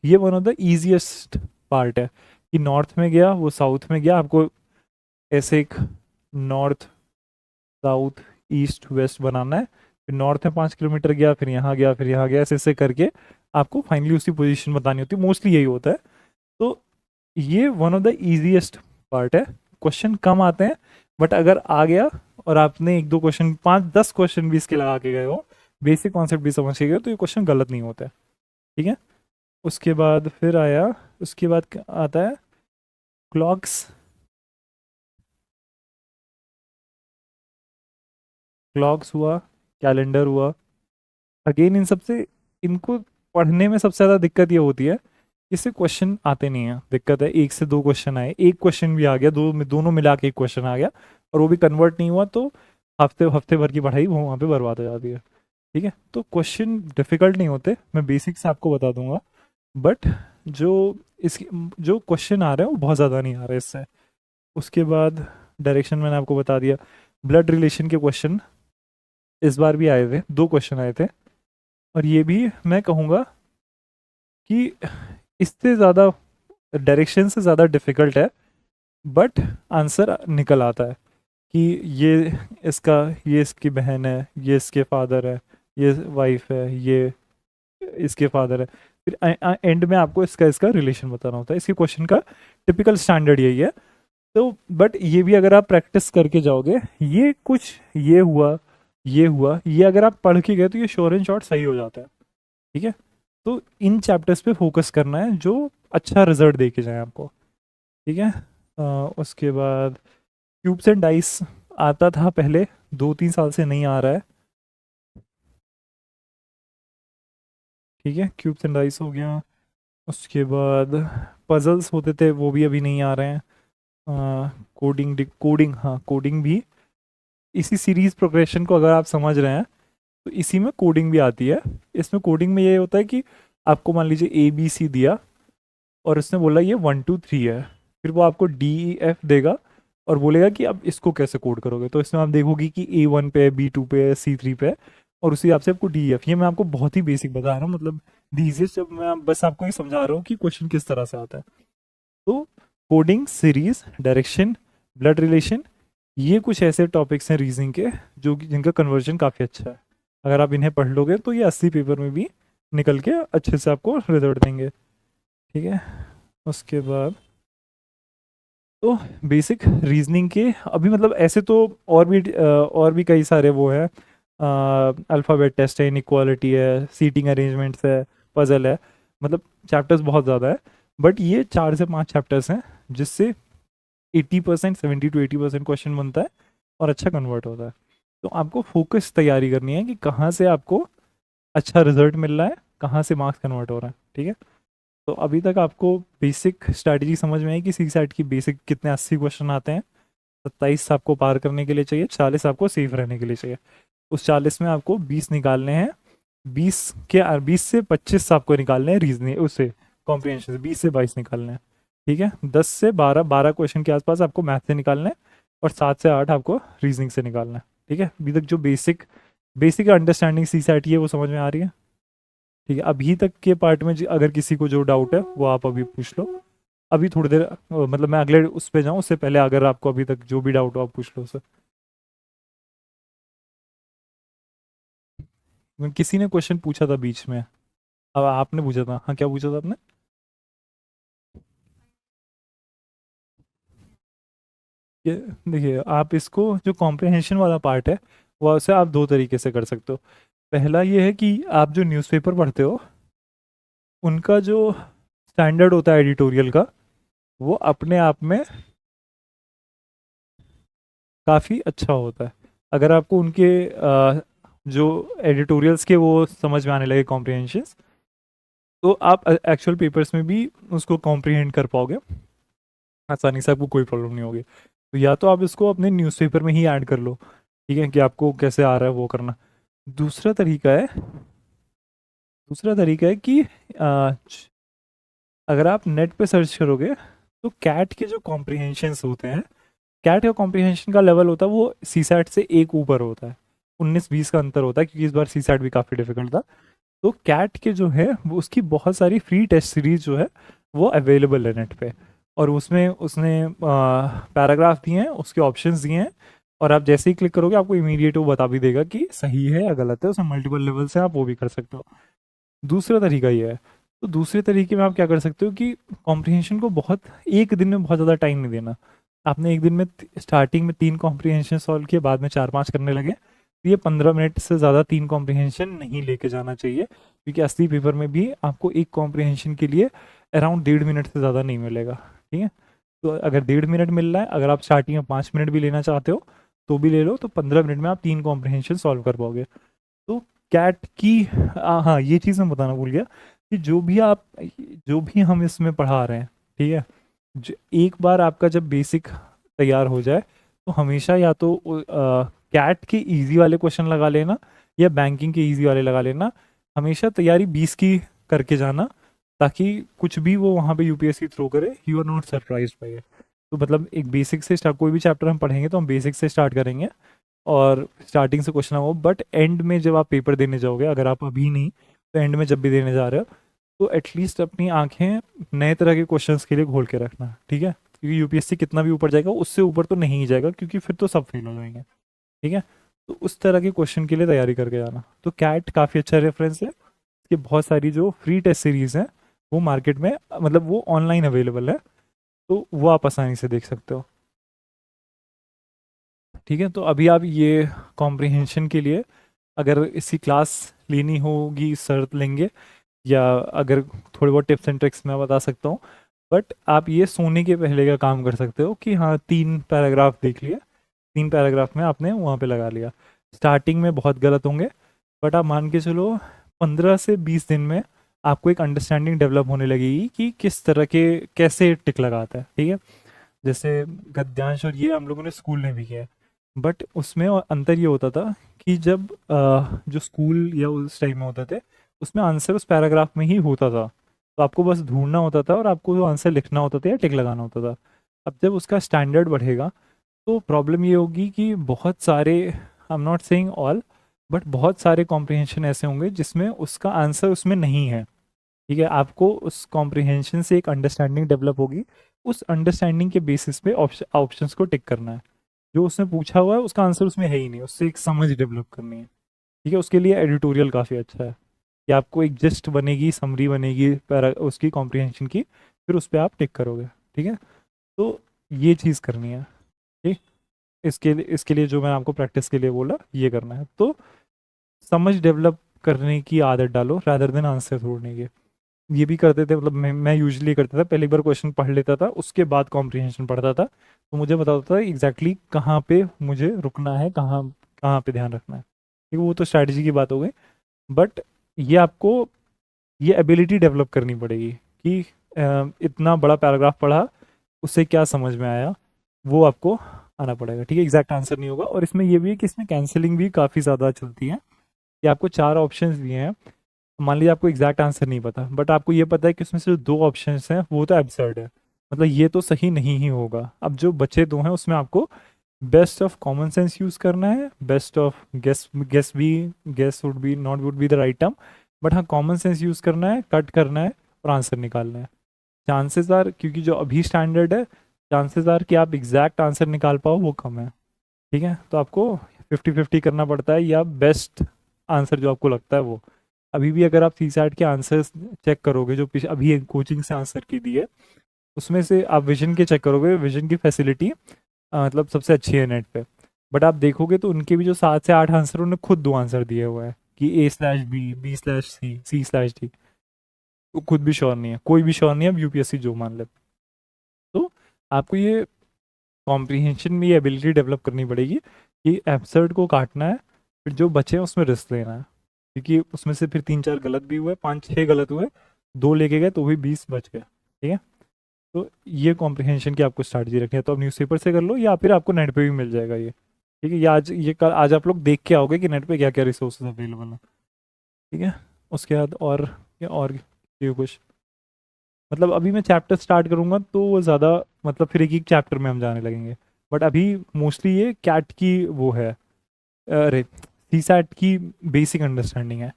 ये one of the easiest part है कि नॉर्थ में गया वो साउथ में गया, आपको ऐसे एक नॉर्थ साउथ ईस्ट वेस्ट बनाना है, फिर नॉर्थ में 5 किलोमीटर गया, फिर यहाँ गया, फिर यहाँ गया, ऐसे ऐसे करके आपको फाइनली उसकी पोजीशन बतानी होती है, मोस्टली यही होता है। तो ये one of the easiest part है, क्वेश्चन कम आते हैं, बट अगर आ गया और आपने 1-2 क्वेश्चन 5-10 क्वेश्चन भी इसके लगा के गए हो, बेसिक कॉन्सेप्ट भी समझ के गए, तो ये क्वेश्चन गलत नहीं होता है, ठीक है। उसके बाद फिर उसके बाद आता है क्लॉक्स हुआ, कैलेंडर हुआ। अगेन इनको पढ़ने में सबसे ज़्यादा दिक्कत ये होती है, इससे क्वेश्चन आते नहीं है, दिक्कत है 1 से 2 क्वेश्चन आए, एक क्वेश्चन भी आ गया, दोनों मिला के एक क्वेश्चन आ गया और वो भी कन्वर्ट नहीं हुआ, तो हफ्ते भर की पढ़ाई वो वहाँ पे बर्बाद हो जाती है, ठीक है। तो क्वेश्चन डिफ़िकल्ट नहीं होते, मैं बेसिक से आपको बता दूंगा, बट जो क्वेश्चन आ रहे हैं वो बहुत ज़्यादा नहीं आ रहे इससे। उसके बाद डायरेक्शन मैंने आपको बता दिया। ब्लड रिलेशन के क्वेश्चन इस बार भी आए थे, 2 क्वेश्चन आए थे, और ये भी मैं कहूँगा कि इससे ज़्यादा डायरेक्शन से ज़्यादा डिफ़िकल्ट है, बट आंसर निकल आता है कि ये इसकी बहन है, ये इसके फादर है, ये वाइफ है, ये इसके फादर है, फिर एंड में आपको इसका रिलेशन बताना होता है। इसके क्वेश्चन का टिपिकल स्टैंडर्ड यही है। तो बट ये भी अगर आप प्रैक्टिस करके जाओगे, ये हुआ, ये अगर आप पढ़ के गए तो ये श्योर एंड शॉर्ट सही हो जाता है, ठीक है। तो इन चैप्टर्स पे फोकस करना है जो अच्छा रिजल्ट दे के जाए आपको, ठीक है। उसके बाद क्यूब्स एंड डाइस आता था पहले, 2-3 साल से नहीं आ रहा है, ठीक है। क्यूब्स एंड डाइस हो गया। उसके बाद पजल्स होते थे, वो भी अभी नहीं आ रहे हैं। कोडिंग भी इसी सीरीज प्रोग्रेशन को अगर आप समझ रहे हैं तो इसी में कोडिंग भी आती है। इसमें कोडिंग में ये होता है कि आपको मान लीजिए ABC दिया और उसने बोला ये 1 2 3 है, फिर वो आपको DEF देगा और बोलेगा कि अब इसको कैसे कोड करोगे। तो इसमें आप देखोगे कि A1 पे है, B2 पे है, C3 पे है, और उसी हिसाब से आपको DEF। ये मैं आपको बहुत ही बेसिक बता रहा हूँ, मतलब दीजिए, जब मैं बस आपको ये समझा रहा हूँ कि क्वेश्चन किस तरह से आता है। तो coding, series, direction, blood relation, ये कुछ ऐसे टॉपिक्स हैं रीजनिंग के जिनका कन्वर्जन काफ़ी अच्छा है। अगर आप इन्हें पढ़ लोगे तो ये 80 पेपर में भी निकल के अच्छे से आपको रिजल्ट देंगे, ठीक है। उसके बाद तो बेसिक रीजनिंग के अभी मतलब ऐसे तो और भी कई सारे वो है, अल्फ़ाबेट टेस्ट है, इनइक्वालिटी है, सीटिंग अरेंजमेंट्स है, पजल है, मतलब चैप्टर्स बहुत ज़्यादा है, बट ये 4 से 5 चैप्टर्स हैं जिससे 80% 70 to 80% क्वेश्चन बनता है और अच्छा कन्वर्ट होता है। तो आपको फोकस तैयारी करनी है कि कहाँ से आपको अच्छा रिजल्ट मिल रहा है, कहाँ से मार्क्स कन्वर्ट हो रहा है, ठीक है। तो अभी तक आपको बेसिक स्ट्रैटेजी समझ में आई कि CSAT की बेसिक कितने 80 क्वेश्चन आते हैं 27 आपको पार करने के लिए चाहिए, 40 आपको सेफ रहने के लिए चाहिए। उस 40 में आपको 20 निकालने हैं, 20 से 25 आपको निकालने हैं रीजनिंग उससे कॉम्प्रिहेंशन से, 20 से 22 निकालने हैं, ठीक है। 10 से 12 क्वेश्चन के आसपास आपको मैथ से निकालना है, और 7 से 8 आपको रीजनिंग से निकालना है, ठीक है। अभी तक जो बेसिक अंडरस्टैंडिंग CSAT है वो समझ में आ रही है, ठीक है। अभी तक के पार्ट में अगर किसी को जो डाउट है वो आप अभी पूछ लो, अभी थोड़ी देर मतलब मैं अगले उस पे जाऊँ उससे पहले अगर आपको अभी तक जो भी डाउट हो आप पूछ लो सर। किसी ने क्वेश्चन पूछा था बीच में, अब आपने पूछा था, हाँ क्या पूछा था आपने? ये देखिए, आप इसको जो कॉम्प्रिहेंशन वाला पार्ट है वो उसे आप दो तरीके से कर सकते हो। पहला ये है कि आप जो न्यूज़पेपर पढ़ते हो उनका जो स्टैंडर्ड होता है एडिटोरियल का, वो अपने आप में काफ़ी अच्छा होता है। अगर आपको उनके जो एडिटोरियल्स के वो समझ में आने लगे कॉम्प्रिहेंशंस, तो आप एक्चुअल पेपर्स में भी उसको कॉम्प्रिहेंड कर पाओगे आसानी से, आपको कोई प्रॉब्लम नहीं होगी। तो या तो आप इसको अपने न्यूज़पेपर में ही ऐड कर लो, ठीक है, कि आपको कैसे आ रहा है वो करना। दूसरा तरीका है कि अगर आप नेट पे सर्च करोगे तो कैट के जो कॉम्प्रिहेंशंस होते हैं, कैट का कॉम्प्रिहेंशन का लेवल होता है वो CSAT से एक ऊपर होता है, 19-20 का अंतर होता है, क्योंकि इस बार CSAT भी काफ़ी डिफिकल्ट था। तो कैट के जो है वो उसकी बहुत सारी फ्री टेस्ट सीरीज जो है वो अवेलेबल है नेट पे, और उसमें उसने पैराग्राफ दिए हैं, उसके ऑप्शंस दिए हैं, और आप जैसे ही क्लिक करोगे आपको इमीडिएट वो बता भी देगा कि सही है या गलत है, उसमें मल्टीपल लेवल से आप वो भी कर सकते हो। दूसरा तरीका ये है, तो दूसरे तरीके में आप क्या कर सकते हो कि कॉम्प्रिहेंशन को बहुत एक दिन में बहुत ज़्यादा टाइम नहीं देना। आपने एक दिन में स्टार्टिंग में 3 कॉम्प्रिहेंशन सॉल्व किए, बाद में 4-5 करने लगे, तो ये 15 मिनट से ज़्यादा 3 कॉम्प्रिहेंशन नहीं लेके जाना चाहिए, क्योंकि असली पेपर में भी आपको एक कॉम्प्रिहेंशन के लिए अराउंड 1.5 मिनट से ज़्यादा नहीं मिलेगा, ठीक है। तो अगर 1.5 मिनट मिल रहा है, अगर आप स्टार्टिंग में 5 मिनट भी लेना चाहते हो तो भी ले लो, तो 15 मिनट में आप 3 कॉम्प्रिहेंशन सॉल्व कर पाओगे। तो कैट की हाँ ये चीज़ मैं बताना भूल गया कि जो भी हम इसमें पढ़ा रहे हैं, ठीक है, एक बार आपका जब बेसिक तैयार हो जाए तो हमेशा या तो कैट के इजी वाले क्वेश्चन लगा लेना या बैंकिंग के इजी वाले लगा लेना, हमेशा तैयारी 20 की करके जाना, ताकि कुछ भी वो वहाँ पे UPSC थ्रो करे, you are not surprise by it. तो मतलब एक बेसिक से स्टार्ट, कोई भी चैप्टर हम पढ़ेंगे तो हम बेसिक से स्टार्ट करेंगे और स्टार्टिंग से क्वेश्चन हो, बट एंड में जब आप पेपर देने जाओगे, अगर आप अभी नहीं तो एंड में जब भी देने जा रहे हो तो एटलीस्ट अपनी आंखें नए तरह के क्वेश्चंस के लिए खोल के रखना, ठीक है, क्योंकि UPSC कितना भी ऊपर जाएगा उससे ऊपर तो नहीं जाएगा, क्योंकि फिर तो सब फेल हो जाएंगे, ठीक है। तो उस तरह के क्वेश्चन के लिए तैयारी करके जाना। तो कैट काफ़ी अच्छा रेफरेंस है, इसकी बहुत सारी जो फ्री टेस्ट सीरीज़ हैं वो मार्केट में मतलब वो ऑनलाइन अवेलेबल है, तो वो आप आसानी से देख सकते हो, ठीक है। तो अभी आप ये कॉम्प्रिहेंशन के लिए अगर इसी क्लास लेनी होगी सर लेंगे, या अगर थोड़े बहुत टिप्स एंड ट्रिक्स मैं बता सकता हूँ, बट आप ये सोने के पहले का काम कर सकते हो कि हाँ 3 पैराग्राफ देख लिए, 3 पैराग्राफ में आपने वहाँ पे लगा लिया। स्टार्टिंग में बहुत गलत होंगे, बट आप मान के चलो 15 से 20 दिन में आपको एक अंडरस्टैंडिंग डेवलप होने लगेगी कि किस तरह के कैसे टिक लगाता है, ठीक है। जैसे गद्यांश और ये हम लोगों ने स्कूल में भी किया है, बट उसमें अंतर ये होता था कि जब जो स्कूल या उस टाइम में होते थे उसमें आंसर उस पैराग्राफ में ही होता था, तो आपको बस ढूंढना होता था और आपको वो आंसर लिखना होता था या टिक लगाना होता था। अब जब उसका स्टैंडर्ड बढ़ेगा तो प्रॉब्लम ये होगी कि बहुत सारे, I am not saying all, but बहुत सारे कॉम्प्रिहेंशन ऐसे होंगे जिसमें उसका आंसर उसमें नहीं है, ठीक है। आपको उस कॉम्प्रिहेंशन से एक अंडरस्टैंडिंग डेवलप होगी, उस अंडरस्टैंडिंग के बेसिस पे ऑप्शंस को टिक करना है। जो उसने पूछा हुआ है उसका आंसर उसमें है ही नहीं, उससे एक समझ डेवलप करनी है, ठीक है। उसके लिए एडिटोरियल काफ़ी अच्छा है कि आपको एक जस्ट बनेगी, समरी बनेगी उसकी कॉम्प्रिहेंशन की, फिर उस पर आप टिक करोगे, ठीक है। तो ये चीज़ करनी है, ठीक। इसके लिए जो मैंने आपको प्रैक्टिस के लिए बोला ये करना है, तो समझ डेवलप करने की आदत डालो रादर देन आंसर ढूंढने की। ये भी करते थे, मतलब मैं यूजुअली करता था, पहले एक बार क्वेश्चन पढ़ लेता था उसके बाद कॉम्प्रिहेंशन पढ़ता था, तो मुझे बताता था एग्जैक्टली कहाँ पे मुझे रुकना है, कहाँ कहाँ पे ध्यान रखना है, ठीक है। वो तो स्ट्रैटेजी की बात हो गई, बट ये आपको ये एबिलिटी डेवलप करनी पड़ेगी कि इतना बड़ा पैराग्राफ पढ़ा उससे क्या समझ में आया, वो आपको आना पड़ेगा, ठीक है, एग्जैक्ट आंसर नहीं होगा। और इसमें ये भी है कि इसमें कैंसिलिंग भी काफ़ी ज़्यादा चलती है, कि आपको 4 ऑप्शंस दिए हैं, मान लीजिए आपको एग्जैक्ट आंसर नहीं पता, बट आपको ये पता है कि उसमें से जो 2 ऑप्शंस हैं वो तो एब्सर्ड है, मतलब ये तो सही नहीं ही होगा। अब जो बचे 2 हैं उसमें आपको best of common sense use करना है, best of guess would be not would be the right term, but हाँ कॉमन सेंस यूज़ करना है, कट करना है और आंसर निकालना है। चांसेस आर, क्योंकि जो अभी स्टैंडर्ड है, चांसेस आर कि आप एग्जैक्ट आंसर निकाल पाओ वो कम है, ठीक है। तो आपको 50-50 करना पड़ता है, या बेस्ट आंसर जो आपको लगता है वो। अभी भी अगर आप CSAT के आंसर्स चेक करोगे जो अभी एक कोचिंग से आंसर की दी है, उसमें से आप विजन के चेक करोगे, विजन की फैसिलिटी मतलब सबसे अच्छी है नेट पे, बट आप देखोगे तो उनके भी जो 7 से 8 आंसर उन्होंने खुद 2 आंसर दिए हुए हैं कि A/B, B/C, C/D, वो खुद भी श्योर नहीं है, कोई भी श्योर नहीं है, अब UPSC जो मान ले। तो आपको ये कॉम्प्रिहेंशन में ये एबिलिटी डेवलप करनी पड़ेगी कि एब्सर्ड को काटना है, फिर जो बचे हैं उसमें रिस्क लेना है, क्योंकि उसमें से फिर 3-4 गलत भी हुए, 5-6 गलत हुए, 2 लेके गए तो भी 20 बच गए, ठीक है। तो ये कॉम्प्रिहेंशन की आपको स्ट्रैटेजी रखनी है, तो आप न्यूज़पेपर से कर लो या फिर आपको नेट पे भी मिल जाएगा ये, ठीक है। या आज आप लोग देख के आओगे कि नेट पे क्या क्या रिसोर्सेज अवेलेबल हैं, ठीक है। उसके बाद और ये कुछ, मतलब अभी मैं चैप्टर स्टार्ट करूँगा तो वो ज़्यादा, मतलब फिर एक चैप्टर में हम जाने लगेंगे, बट अभी मोस्टली ये कैट की वो है, अरे CSAT की बेसिक अंडरस्टैंडिंग है,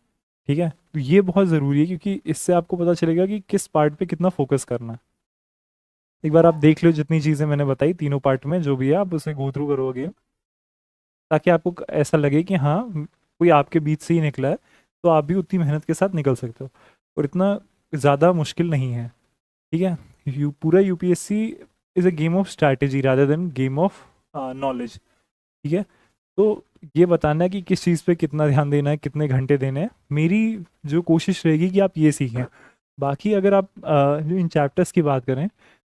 ठीक है। तो ये बहुत ज़रूरी है, क्योंकि इससे आपको पता चलेगा कि किस पार्ट पे कितना फोकस करना है। एक बार आप देख लो जितनी चीज़ें मैंने बताई तीनों पार्ट में जो भी है, आप उसे गो थ्रू करोगे, ताकि आपको ऐसा लगे कि हाँ कोई आपके बीच से ही निकला है, तो आप भी उतनी मेहनत के साथ निकल सकते हो, और इतना ज़्यादा मुश्किल नहीं है, ठीक है। पूरा UPSC is a game of strategy rather than game of knowledge, ठीक है। तो ये बताना है कि किस चीज़ पे कितना ध्यान देना है, कितने घंटे देने हैं, मेरी जो कोशिश रहेगी कि आप ये सीखें। बाकी अगर आप इन चैप्टर्स की बात करें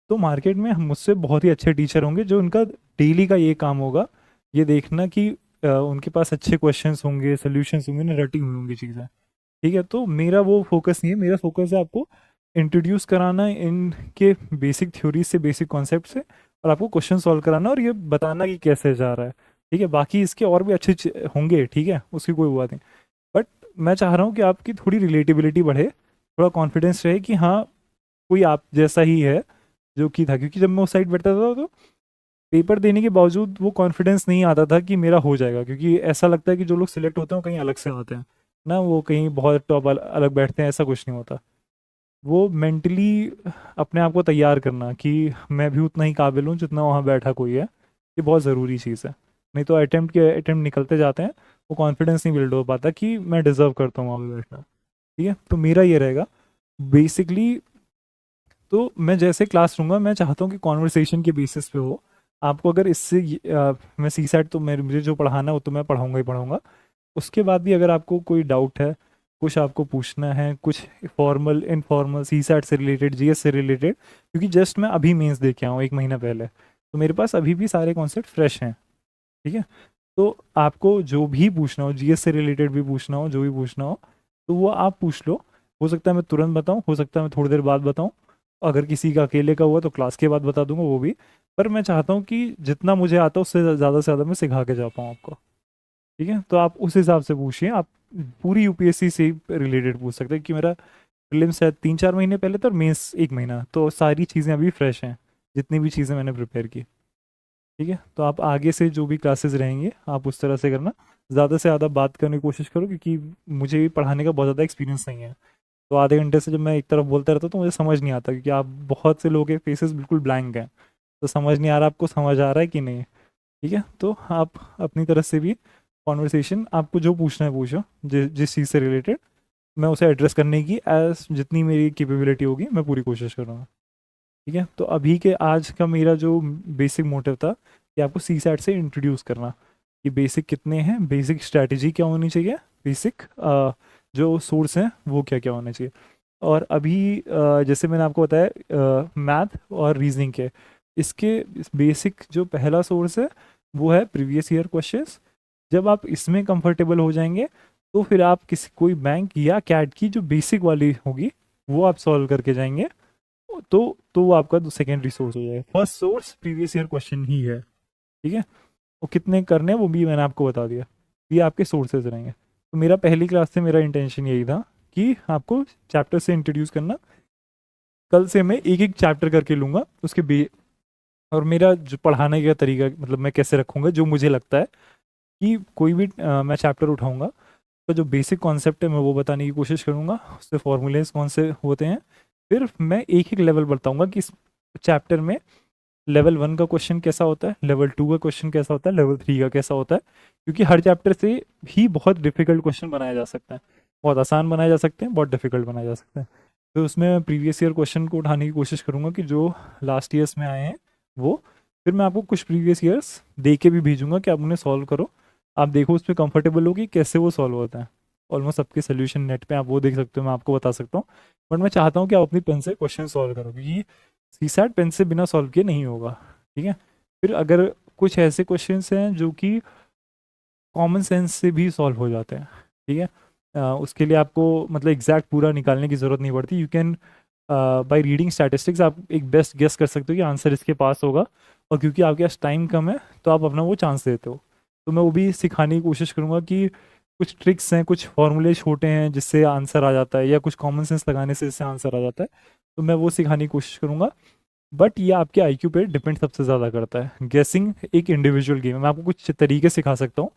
तो मार्केट में मुझसे बहुत ही अच्छे टीचर होंगे जो उनका डेली का ये काम होगा, ये देखना कि उनके पास अच्छे क्वेश्चंस होंगे, सोल्यूशंस होंगे ना, रटी हुई होंगी चीज़ें, ठीक है। तो मेरा वो फोकस नहीं है, मेरा फोकस है आपको इंट्रोड्यूस कराना इनके बेसिक थ्योरी से, बेसिक कॉन्सेप्ट से, और आपको क्वेश्चन सॉल्व कराना और ये बताना कि कैसे जा रहा है, ठीक है। बाकी इसके और भी अच्छे होंगे, ठीक है, उसकी कोई बात नहीं, बट मैं चाह रहा हूँ कि आपकी थोड़ी रिलेटिबिलिटी बढ़े, थोड़ा कॉन्फिडेंस रहे कि हाँ कोई आप जैसा ही है जो कि था। क्योंकि जब मैं उस साइड बैठता था तो पेपर देने के बावजूद वो कॉन्फिडेंस नहीं आता था कि मेरा हो जाएगा, क्योंकि ऐसा लगता है कि जो लोग सिलेक्ट होते हैं वो कहीं अलग से आते हैं ना, वो कहीं बहुत टॉप अलग बैठते हैं, ऐसा कुछ नहीं होता। वो मेंटली अपने आप को तैयार करना कि मैं भी उतना ही काबिल हूँ जितना वहाँ बैठा कोई है, ये बहुत ज़रूरी चीज़ है। नहीं तो अटेम्प्ट निकलते जाते हैं, वो कॉन्फिडेंस नहीं बिल्ड हो पाता कि मैं डिज़र्व करता हूँ वहाँ पे बैठना, ठीक है। तो मेरा ये रहेगा बेसिकली। तो मैं जैसे क्लास लूँगा, मैं चाहता हूँ कि कॉन्वर्सेशन के बेसिस पे हो। आपको अगर इससे मैं CSAT तो मुझे जो पढ़ाना है वो तो मैं पढ़ाऊँगा ही पढ़ाऊँगा, उसके बाद भी अगर आपको कोई डाउट है, कुछ आपको पूछना है, कुछ फॉर्मल इनफॉर्मल CSAT से रिलेटेड, GS से रिलेटेड, क्योंकि जस्ट मैं अभी मेंस दे के आया हूँ 1 महीना पहले, तो मेरे पास अभी भी सारे कॉन्सेप्ट फ्रेश हैं, ठीक है। तो आपको जो भी पूछना हो, GS से रिलेटेड भी पूछना हो, जो भी पूछना हो, तो वो आप पूछ लो। हो सकता है मैं तुरंत बताऊँ, हो सकता है मैं थोड़ी देर बाद बताऊँ, अगर किसी का अकेले का हुआ तो क्लास के बाद बता दूंगा वो भी। पर मैं चाहता हूँ कि जितना मुझे आता है उससे ज़्यादा से ज़्यादा मैं सिखा के जा पाऊँ आपको, ठीक है। तो आप उस हिसाब से पूछिए, आप पूरी UPSC से रिलेटेड पूछ सकते हैं कि मेरा प्रीलिम्स है 3-4 महीने पहले तो, और मेंस 1 महीना, तो सारी चीज़ें अभी फ्रेश हैं, जितनी भी चीज़ें मैंने प्रिपेयर की, ठीक है। तो आप आगे से जो भी क्लासेस रहेंगे आप उस तरह से करना, ज़्यादा से ज़्यादा बात करने की कोशिश करो, क्योंकि मुझे भी पढ़ाने का बहुत ज़्यादा एक्सपीरियंस नहीं है। तो आधे घंटे से जब मैं एक तरफ बोलता रहता हूँ तो मुझे समझ नहीं आता, क्योंकि आप बहुत से लोगों के फेसेस बिल्कुल ब्लैंक हैं, तो समझ नहीं आ रहा आपको समझ आ रहा है कि नहीं, ठीक है। तो आप अपनी तरफ से भी कॉन्वर्सेशन, आपको जो पूछना है पूछो, जिस चीज़ से रिलेटेड, मैं उसे एड्रेस करने की एज जितनी मेरी कैपेबिलिटी होगी मैं पूरी कोशिश करूँगा, ठीक है। तो अभी के आज का मेरा जो बेसिक मोटिव था कि आपको CSAT से इंट्रोड्यूस करना, कि बेसिक कितने हैं, बेसिक स्ट्रैटेजी क्या होनी चाहिए, बेसिक जो सोर्स हैं वो क्या क्या होने चाहिए। और अभी जैसे मैंने आपको बताया मैथ और रीजनिंग के, इसके बेसिक जो पहला सोर्स है वो है प्रीवियस ईयर क्वेश्चंस। जब आप इसमें कंफर्टेबल हो जाएंगे तो फिर आप कोई बैंक या कैट की जो बेसिक वाली होगी वो आप सॉल्व करके जाएंगे, तो वो आपका सेकेंडरी सोर्स हो जाएगा। First source previous year question ही है, ठीक है। वो कितने करने हैं वो भी मैंने आपको बता दिया, ये आपके सोर्सेज रहेंगे। तो मेरा पहली क्लास से मेरा इंटेंशन यही था कि आपको चैप्टर से इंट्रोड्यूस करना। कल से मैं एक एक चैप्टर करके लूँगा उसके और मेरा जो पढ़ाने का तरीका मतलब मैं कैसे रखूँगा, जो मुझे लगता है कि कोई भी मैं चैप्टर उठाऊँगा तो जो बेसिक कॉन्सेप्ट है मैं वो बताने की कोशिश करूँगा, उससे फॉर्मूलेज कौन से होते हैं। फिर मैं एक एक लेवल बताऊँगा कि इस चैप्टर में लेवल 1 का क्वेश्चन कैसा होता है, लेवल 2 का क्वेश्चन कैसा होता है, लेवल 3 का कैसा होता है। क्योंकि हर चैप्टर से ही बहुत डिफिकल्ट क्वेश्चन बनाया जा सकता है, बहुत आसान बनाए जा सकते हैं, बहुत डिफिकल्ट बनाए जा सकते हैं। तो उसमें मैं प्रीवियस ईयर क्वेश्चन को उठाने की कोशिश करूँगा कि जो लास्ट ईयर्स में आए हैं वो। फिर मैं आपको कुछ प्रीवियस ईयर्स दे के भी भेजूँगा कि आप उन्हें सॉल्व करो, आप देखो उसमें कंफर्टेबल हो कि कैसे वो सॉल्व होता है। ऑलमोस्ट सबके सोल्यूशन नेट पे आप वो देख सकते हो, मैं आपको बता सकता हूँ। बट मैं चाहता हूँ कि आप अपनी पेन से क्वेश्चन सॉल्व करो, क्योंकि सीसैट पेन से बिना सॉल्व किए नहीं होगा। ठीक है। फिर अगर कुछ ऐसे क्वेश्चंस हैं जो कि कॉमन सेंस से भी सॉल्व हो जाते हैं, ठीक है, उसके लिए आपको मतलब एग्जैक्ट पूरा निकालने की ज़रूरत नहीं पड़ती। You can by reading statistics आप एक बेस्ट गेस कर सकते हो कि आंसर इसके पास होगा, और क्योंकि आपके पास टाइम कम है तो आप अपना वो चांस देते हो। तो मैं वो भी सिखाने की कोशिश करूँगा कि कुछ ट्रिक्स हैं, कुछ फॉर्मूले छोटे हैं जिससे आंसर आ जाता है, या कुछ कॉमन सेंस लगाने से इससे आंसर आ जाता है, तो मैं वो सिखाने की कोशिश करूँगा। बट ये आपके आईक्यू पे डिपेंड सबसे ज़्यादा करता है। गेसिंग एक इंडिविजुअल गेम है, मैं आपको कुछ तरीके सिखा सकता हूँ,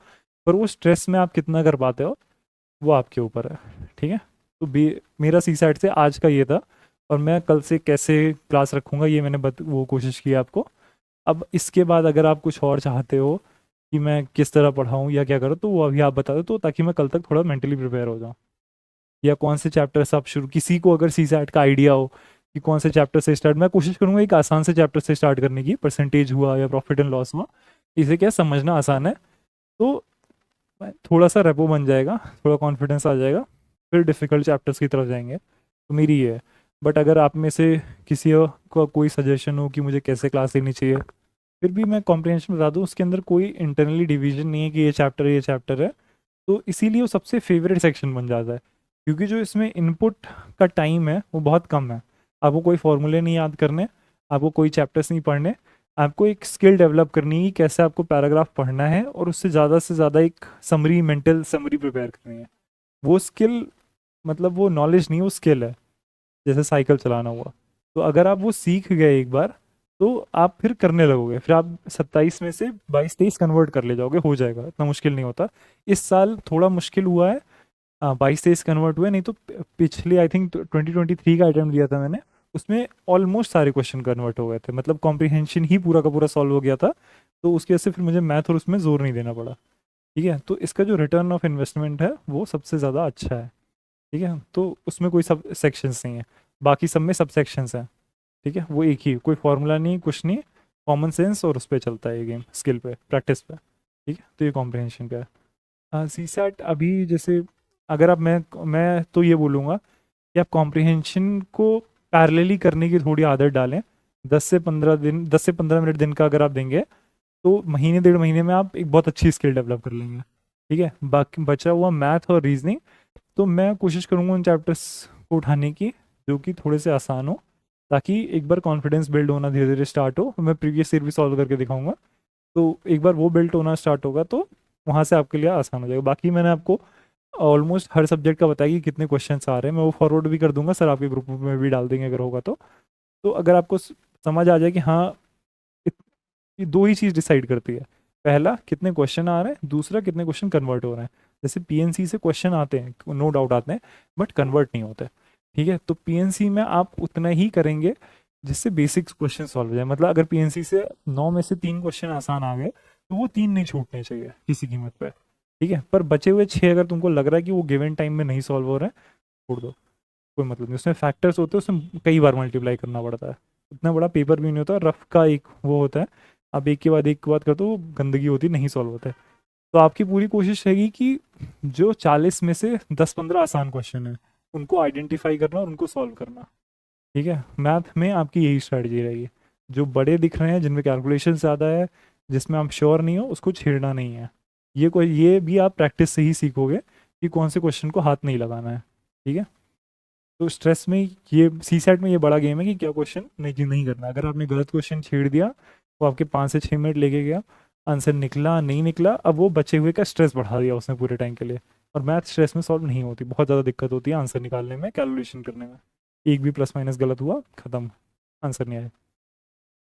पर वो स्ट्रेस में आप कितना कर पाते हो वो आपके ऊपर है। ठीक है। तो मेरा सी साइड से आज का ये था, और मैं कल से कैसे क्लास रखूँगा ये मैंने वो कोशिश की आपको। अब इसके बाद अगर आप कुछ और चाहते हो कि मैं किस तरह पढ़ाऊँ या क्या करूँ, तो वो अभी आप बता दो, तो ताकि मैं कल तक थोड़ा मेंटली प्रिपेयर हो जाऊँ। या कौन से चैप्टर से आप शुरू, किसी को अगर सी सैट का आइडिया हो कि कौन से चैप्टर से स्टार्ट, मैं कोशिश करूँगा एक आसान से चैप्टर से स्टार्ट करने की। परसेंटेज हुआ या प्रॉफिट एंड लॉस हुआ, इसे क्या समझना आसान है, तो थोड़ा सा रेपो बन जाएगा, थोड़ा कॉन्फिडेंस आ जाएगा, फिर डिफ़िकल्ट चैप्टर्स की तरफ जाएंगे। तो मेरी ये है। बट अगर आप में से किसी को कोई सजेशन हो कि मुझे कैसे क्लास लेनी चाहिए, फिर भी मैं कॉम्प्रिहेंशन बता दूँ, उसके अंदर कोई इंटरनली डिवीजन नहीं है कि ये चैप्टर है। तो इसीलिए वो सबसे फेवरेट सेक्शन बन जाता है, क्योंकि जो इसमें इनपुट का टाइम है वो बहुत कम है। आपको कोई फॉर्मूले नहीं याद करने, आपको कोई चैप्टर्स नहीं पढ़ने, आपको एक स्किल डेवलप करनी है कि कैसे आपको पैराग्राफ पढ़ना है और उससे ज़्यादा एक समरी, मेंटल समरी प्रिपेयर करनी है। वो स्किल मतलब वो नॉलेज नहीं, वो स्किल है, जैसे साइकिल चलाना हुआ। तो अगर आप वो सीख गए एक बार, तो आप फिर करने लगोगे, फिर आप 27 में से 22-23 कन्वर्ट कर ले जाओगे, हो जाएगा, इतना मुश्किल नहीं होता। इस साल थोड़ा मुश्किल हुआ है, 22-23 कन्वर्ट हुए, नहीं तो पिछले आई थिंक 2023 का अटेम्प्ट दिया था मैंने, उसमें ऑलमोस्ट सारे क्वेश्चन कन्वर्ट हो गए थे, मतलब कॉम्प्रिहेंशन ही पूरा का पूरा सॉल्व हो गया था। तो उसकी वजह से फिर मुझे मैथ और उसमें जोर नहीं देना पड़ा। ठीक है। तो इसका जो रिटर्न ऑफ इन्वेस्टमेंट है वो सबसे ज़्यादा अच्छा है। ठीक है। तो उसमें कोई सब सेक्शंस नहीं है, बाकी सब में सब सेक्शंस हैं। ठीक है। वो एक ही, कोई फार्मूला नहीं, कुछ नहीं, कॉमन सेंस, और उस पर चलता है ये गेम, स्किल पे, प्रैक्टिस पे। ठीक है। तो ये कॉम्प्रिहेंशन का है। सी सैट अभी जैसे अगर आप मैं तो ये बोलूँगा कि आप कॉम्प्रिहेंशन को पैरेलली करने की थोड़ी आदत डालें। 10 से 15 मिनट दिन का अगर आप देंगे, तो महीने 1.5 महीने में आप एक बहुत अच्छी स्किल डेवलप कर लेंगे। ठीक है। बाकी बचा हुआ मैथ और रीजनिंग, तो मैं कोशिश करूँगा उन चैप्टर्स को उठाने की जो कि थोड़े से आसान हो, ताकि एक बार कॉन्फिडेंस बिल्ड होना धीरे धीरे स्टार्ट हो। मैं प्रीवियस ईयर भी सॉल्व करके दिखाऊंगा, तो एक बार वो बिल्ड होना स्टार्ट होगा तो वहाँ से आपके लिए आसान हो जाएगा। बाकी मैंने आपको ऑलमोस्ट हर सब्जेक्ट का बताया कि कितने क्वेश्चंस आ रहे हैं, मैं वो फॉरवर्ड भी कर दूंगा सर, आपके ग्रुप में भी डाल देंगे अगर होगा तो अगर आपको समझ आ जाए कि हाँ, ये दो ही चीज़ डिसाइड करती है, पहला कितने क्वेश्चन आ रहे हैं, दूसरा कितने क्वेश्चन कन्वर्ट हो रहे हैं। जैसे पीएनसी से क्वेश्चन आते हैं, नो डाउट आते हैं, बट कन्वर्ट नहीं होते। ठीक है। तो पीएनसी में आप उतना ही करेंगे जिससे बेसिक्स क्वेश्चन सॉल्व हो जाए। मतलब अगर पीएनसी से 9 में से 3 क्वेश्चन आसान आ गए, तो वो 3 नहीं छूटने चाहिए किसी कीमत पे। ठीक है। पर बचे हुए 6 अगर तुमको लग रहा है कि वो गिवन टाइम में नहीं सॉल्व हो रहे हैं, छोड़ दो, कोई मतलब नहीं। उसमें फैक्टर्स होते हैं, उसमें कई बार मल्टीप्लाई करना पड़ता है, इतना बड़ा पेपर भी नहीं होता, रफ का एक वो होता है, आप एक के बाद करते हो, गंदगी होती, नहीं सॉल्व होता है। तो आपकी पूरी कोशिश रहेगी कि जो 40 में से 10-15 आसान क्वेश्चन है उनको आइडेंटिफाई करना और उनको सॉल्व करना। ठीक है। मैथ में आपकी यही स्ट्रैटेजी रहेगी। जो बड़े दिख रहे हैं, जिनमें कैलकुलेशन ज़्यादा है, जिसमें आप श्योर नहीं हो, उसको छेड़ना नहीं है। ये भी आप प्रैक्टिस से ही सीखोगे कि कौन से क्वेश्चन को हाथ नहीं लगाना है। ठीक है। तो स्ट्रेस में ये सी सेट में ये बड़ा गेम है कि क्या क्वेश्चन नहीं करना। अगर आपने गलत क्वेश्चन छेड़ दिया तो आपके 5 से 6 मिनट लेके गया, आंसर निकला नहीं निकला, अब वो बचे हुए का स्ट्रेस बढ़ा दिया उसने पूरे टाइम के लिए। और मैथ स्ट्रेस में सॉल्व नहीं होती, बहुत ज़्यादा दिक्कत होती है आंसर निकालने में, कैलकुलेशन करने में। एक भी प्लस माइनस गलत हुआ, ख़त्म, आंसर नहीं आया।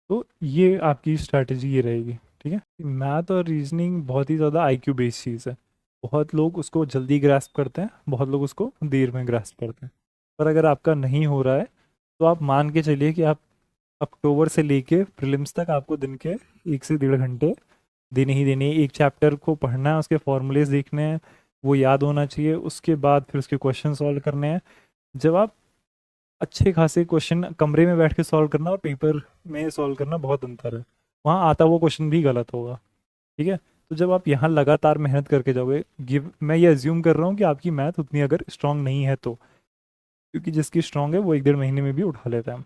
तो ये आपकी स्ट्रैटेजी ये रहेगी, ठीक है। मैथ और रीजनिंग बहुत ही ज़्यादा आईक्यू बेस्ड चीज़ है। बहुत लोग उसको जल्दी ग्रास्प करते हैं, बहुत लोग उसको देर में ग्रास्प करते हैं। पर अगर आपका नहीं हो रहा है तो आप मान के चलिए कि आप अक्टूबर से लेके प्रीलिम्स तक आपको दिन के 1 से 1.5 घंटे देने ही देने। एक चैप्टर को पढ़ना है, उसके फॉर्मूलेज देखने हैं, वो याद होना चाहिए, उसके बाद फिर उसके क्वेश्चन सॉल्व करने हैं। जब आप अच्छे खासे क्वेश्चन कमरे में बैठ के सॉल्व करना और पेपर में सॉल्व करना बहुत अंतर है। वहाँ आता हुआ क्वेश्चन भी गलत होगा, ठीक है। तो जब आप यहाँ लगातार मेहनत करके जाओगे, मैं ये अज्यूम कर रहा हूँ कि आपकी मैथ उतनी अगर स्ट्रांग नहीं है तो, क्योंकि जिसकी स्ट्रांग है वो 1-1.5 महीने में भी उठा लेता है,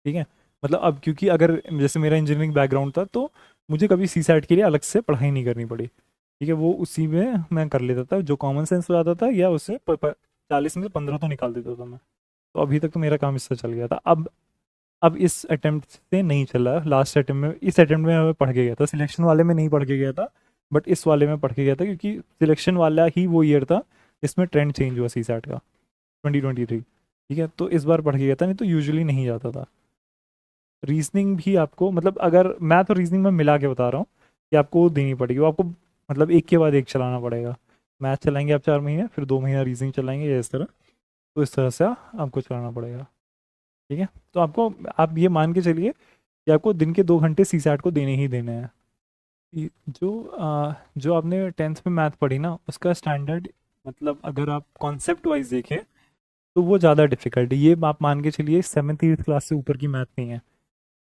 ठीक है। मतलब अब क्योंकि अगर जैसे मेरा इंजीनियरिंग बैकग्राउंड था तो मुझे कभी सी सैट के लिए अलग से पढ़ाई नहीं करनी पड़ी, ठीक है। वो उसी में मैं कर लेता था, जो कॉमन सेंस हो जाता था, या उससे 40 में से 15 तो निकाल देता था मैं। तो अभी तक तो मेरा काम इससे चल गया था। अब इस अटेम्प्ट से नहीं चला, लास्ट अटेम्प्ट में, इस अटेम्प्ट में मैं पढ़ के गया था, सिलेक्शन वाले में नहीं पढ़ के गया था, बट इस वाले में पढ़ के गया था, क्योंकि सिलेक्शन वाला ही वो ईयर था इसमें ट्रेंड चेंज हुआ सी सैट का, 2023, ठीक है। तो इस बार पढ़ के गया था, नहीं तो यूजुअली नहीं जाता था। रीजनिंग भी आपको, मतलब अगर मैथ और रीजनिंग में मिला के बता रहा हूँ कि आपको देनी पड़ेगी, वो आपको मतलब एक के बाद एक चलाना पड़ेगा। मैथ चलाएंगे आप 4 महीने, फिर 2 महीना रीजनिंग चलाएंगे, या इस तरह। तो इस तरह से आपको चलाना पड़ेगा, ठीक है। तो आपको, आप ये मान के चलिए कि आपको दिन के 2 घंटे सी सैट को देने ही देने हैं। जो आपने 10th में मैथ पढ़ी ना, उसका स्टैंडर्ड, मतलब अगर आप कॉन्सेप्ट वाइज देखें तो वो ज़्यादा डिफिकल्ट है। ये आप मान के चलिए 7th-8th क्लास से ऊपर की मैथ नहीं है।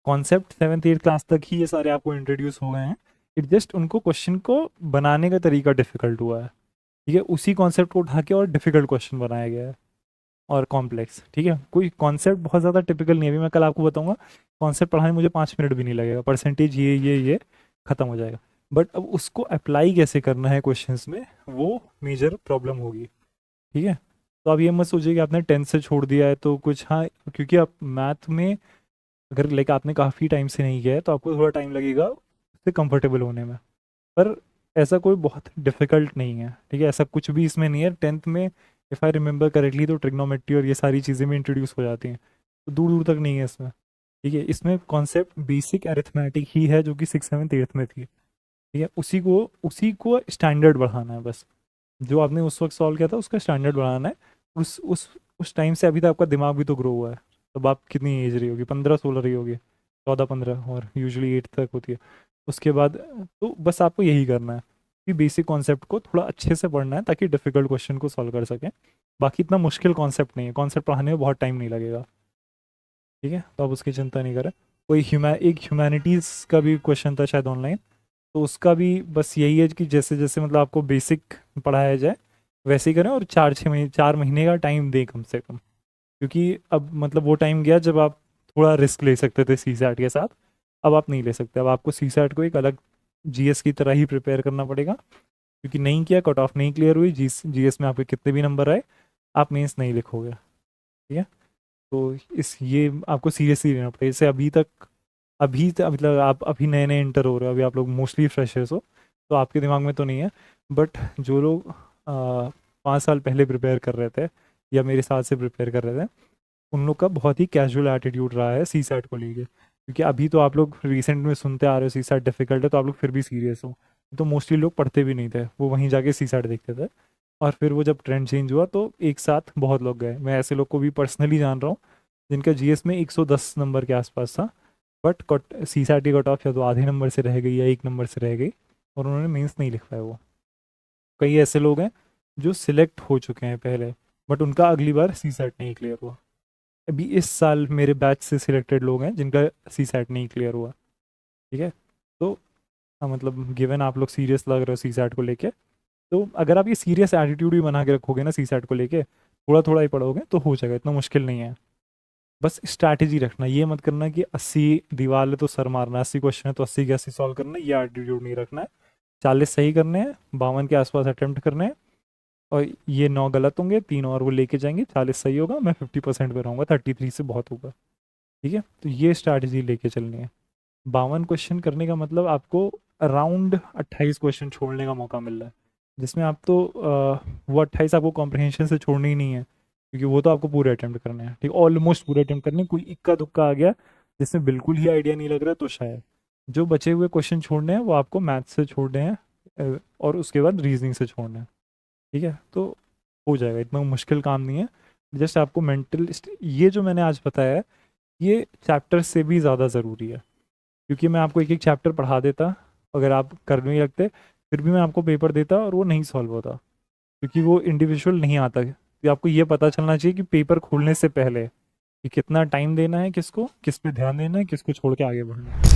कॉन्सेप्ट 7th-8th क्लास तक ही ये सारे आपको इंट्रोड्यूस हो गए हैं। इट जस्ट उनको क्वेश्चन को बनाने का तरीका डिफिकल्ट हुआ है, ठीक है। उसी कॉन्सेप्ट को उठा के और डिफिकल्ट क्वेश्चन बनाया गया है, और कॉम्प्लेक्स, ठीक है। कोई कॉन्सेप्ट बहुत ज़्यादा टिपिकल नहीं है। अभी मैं कल आपको बताऊंगा, कॉन्सेप्ट पढ़ाने मुझे 5 मिनट भी नहीं लगेगा, परसेंटेज ये ख़त्म हो जाएगा। बट अब उसको अप्लाई कैसे करना है क्वेश्चंस में, वो मेजर प्रॉब्लम होगी, ठीक है। तो आप ये मत सोचिए कि आपने 10th से छोड़ दिया है तो कुछ, हाँ, क्योंकि आप मैथ में अगर लाइक आपने काफ़ी टाइम से नहीं किया है तो आपको थोड़ा टाइम लगेगा उससे कंफर्टेबल होने में। पर ऐसा कोई बहुत डिफ़िकल्ट नहीं है, ठीक है। ऐसा कुछ भी इसमें नहीं है। 10th में इफ़ आई रिमेंबर करेक्टली तो ट्रिग्नोमेट्री और ये सारी चीज़ें भी इंट्रोड्यूस हो जाती हैं, तो दूर दूर तक नहीं है इसमें, ठीक है। इसमें कॉन्सेप्ट बेसिक अरिथमेटिक ही है, जो कि 6th 7th 8th में थी, ठीक है। उसी को स्टैंडर्ड बढ़ाना है बस। जो आपने उस वक्त सॉल्व किया था उसका स्टैंडर्ड बढ़ाना है। उस टाइम से अभी तक आपका दिमाग भी तो ग्रो हुआ है। तब आप कितनी एज रही होगी, 15-16 रही होगी, 14-15, और यूजुअली 8 तक होती है। उसके बाद तो बस आपको यही करना है कि बेसिक कॉन्सेप्ट को थोड़ा अच्छे से पढ़ना है, ताकि डिफ़िकल्ट क्वेश्चन को सॉल्व कर सकें। बाकी इतना मुश्किल कॉन्सेप्ट नहीं है, कॉन्सेप्ट पढ़ाने में बहुत टाइम नहीं लगेगा, ठीक है। तो आप उसकी चिंता नहीं करें। एक ह्यूमैनिटीज़ का भी क्वेश्चन था शायद ऑनलाइन, तो उसका भी बस यही है कि जैसे जैसे मतलब आपको बेसिक पढ़ाया जाए वैसे ही करें, और 4 महीने का टाइम दें कम से कम। क्योंकि अब मतलब वो टाइम गया जब आप थोड़ा रिस्क ले सकते थे सी सैट के साथ, अब आप नहीं ले सकते। अब आपको सी सैट को एक अलग जीएस की तरह ही प्रिपेयर करना पड़ेगा, क्योंकि नहीं किया, कट ऑफ नहीं क्लियर हुई, जीएस में आपके कितने भी नंबर आए, आप मेंस नहीं लिखोगे, ठीक है। तो ये आपको सीरियसली लेना पड़ेगा। जैसे मतलब आप अभी नए नए इंटर हो रहे हो, अभी आप लोग मोस्टली फ्रेशर्स हो, तो आपके दिमाग में तो नहीं है। बट जो लोग 5 साल पहले प्रिपेयर कर रहे थे या मेरे साथ से प्रिपेयर कर रहे थे, उन लोग का बहुत ही कैजुअल एटीट्यूड रहा है सी सैट को लेके। क्योंकि अभी तो आप लोग रिसेंट में सुनते आ रहे हो सी सैट डिफिकल्ट है, तो आप लोग फिर भी सीरियस हो। तो मोस्टली लोग पढ़ते भी नहीं थे, वो वहीं जाके सी सैट देखते थे। और फिर वो जब ट्रेंड चेंज हुआ तो एक साथ बहुत लोग गए। मैं ऐसे लोग को भी पर्सनली जान रहा हूँ जिनका जीएस में 110 नंबर के आसपास था, बट सी सैट की कट ऑफ या तो आधे नंबर से रह गई या 1 नंबर से रह गई, और उन्होंने मेंस नहीं लिख पाए। वो कई ऐसे लोग हैं जो सिलेक्ट हो चुके हैं पहले, बट उनका अगली बार सी सैट नहीं क्लियर हुआ। अभी इस साल मेरे बैच से सिलेक्टेड लोग हैं जिनका सी सैट नहीं क्लियर हुआ, ठीक है। तो मतलब गिवन आप लोग सीरियस लग रहे हो सी सैट को लेके, तो अगर आप ये सीरियस एटीट्यूड भी बना के रखोगे ना सी सैट को लेके, थोड़ा थोड़ा ही पढ़ोगे तो हो जाएगा, इतना मुश्किल नहीं है। बस स्ट्रैटेजी रखना, ये मत करना कि 80 दीवार है तो सर मारना, 80 क्वेश्चन है तो 80 के 80 सॉल्व करना, ये एटीट्यूड नहीं रखना है। 40 सही करने हैं, 52 के आसपास अटेम्प्ट करने हैं, और ये 9 गलत होंगे, 3 और वो लेके जाएंगे, 40 सही होगा, मैं 50% पे रहूँगा, 33 से बहुत होगा, ठीक है। तो ये स्ट्रैटेजी लेके चलनी है। 52 क्वेश्चन करने का मतलब आपको अराउंड 28 क्वेश्चन छोड़ने का मौका मिल रहा है, जिसमें आप तो वो 28 आपको कॉम्प्रहेंशन से छोड़नी ही नहीं है, क्योंकि वो तो आपको पूरे अटेम्प्ट करने हैं, ठीक, ऑलमोस्ट पूरे अटेम्प्ट करने हैं। कोई इक्का दुक्का आ गया जिसमें बिल्कुल ही आइडिया नहीं लग रहा तो शायद जो बचे हुए क्वेश्चन छोड़ने हैं वो आपको मैथ्स से छोड़ने हैं और उसके बाद रीजनिंग से छोड़ने हैं, ठीक है। तो हो जाएगा, इतना मुश्किल काम नहीं है। जस्ट आपको मेंटल, ये जो मैंने आज बताया है ये चैप्टर से भी ज़्यादा ज़रूरी है, क्योंकि मैं आपको एक एक चैप्टर पढ़ा देता, अगर आप करने नहीं लगते फिर भी मैं आपको पेपर देता और वो नहीं सॉल्व होता, क्योंकि वो इंडिविजुअल नहीं आता। तो आपको ये पता चलना चाहिए कि पेपर खोलने से पहले कि कितना टाइम देना है, किसको किस पे ध्यान देना है, किसको छोड़ के आगे बढ़ना है।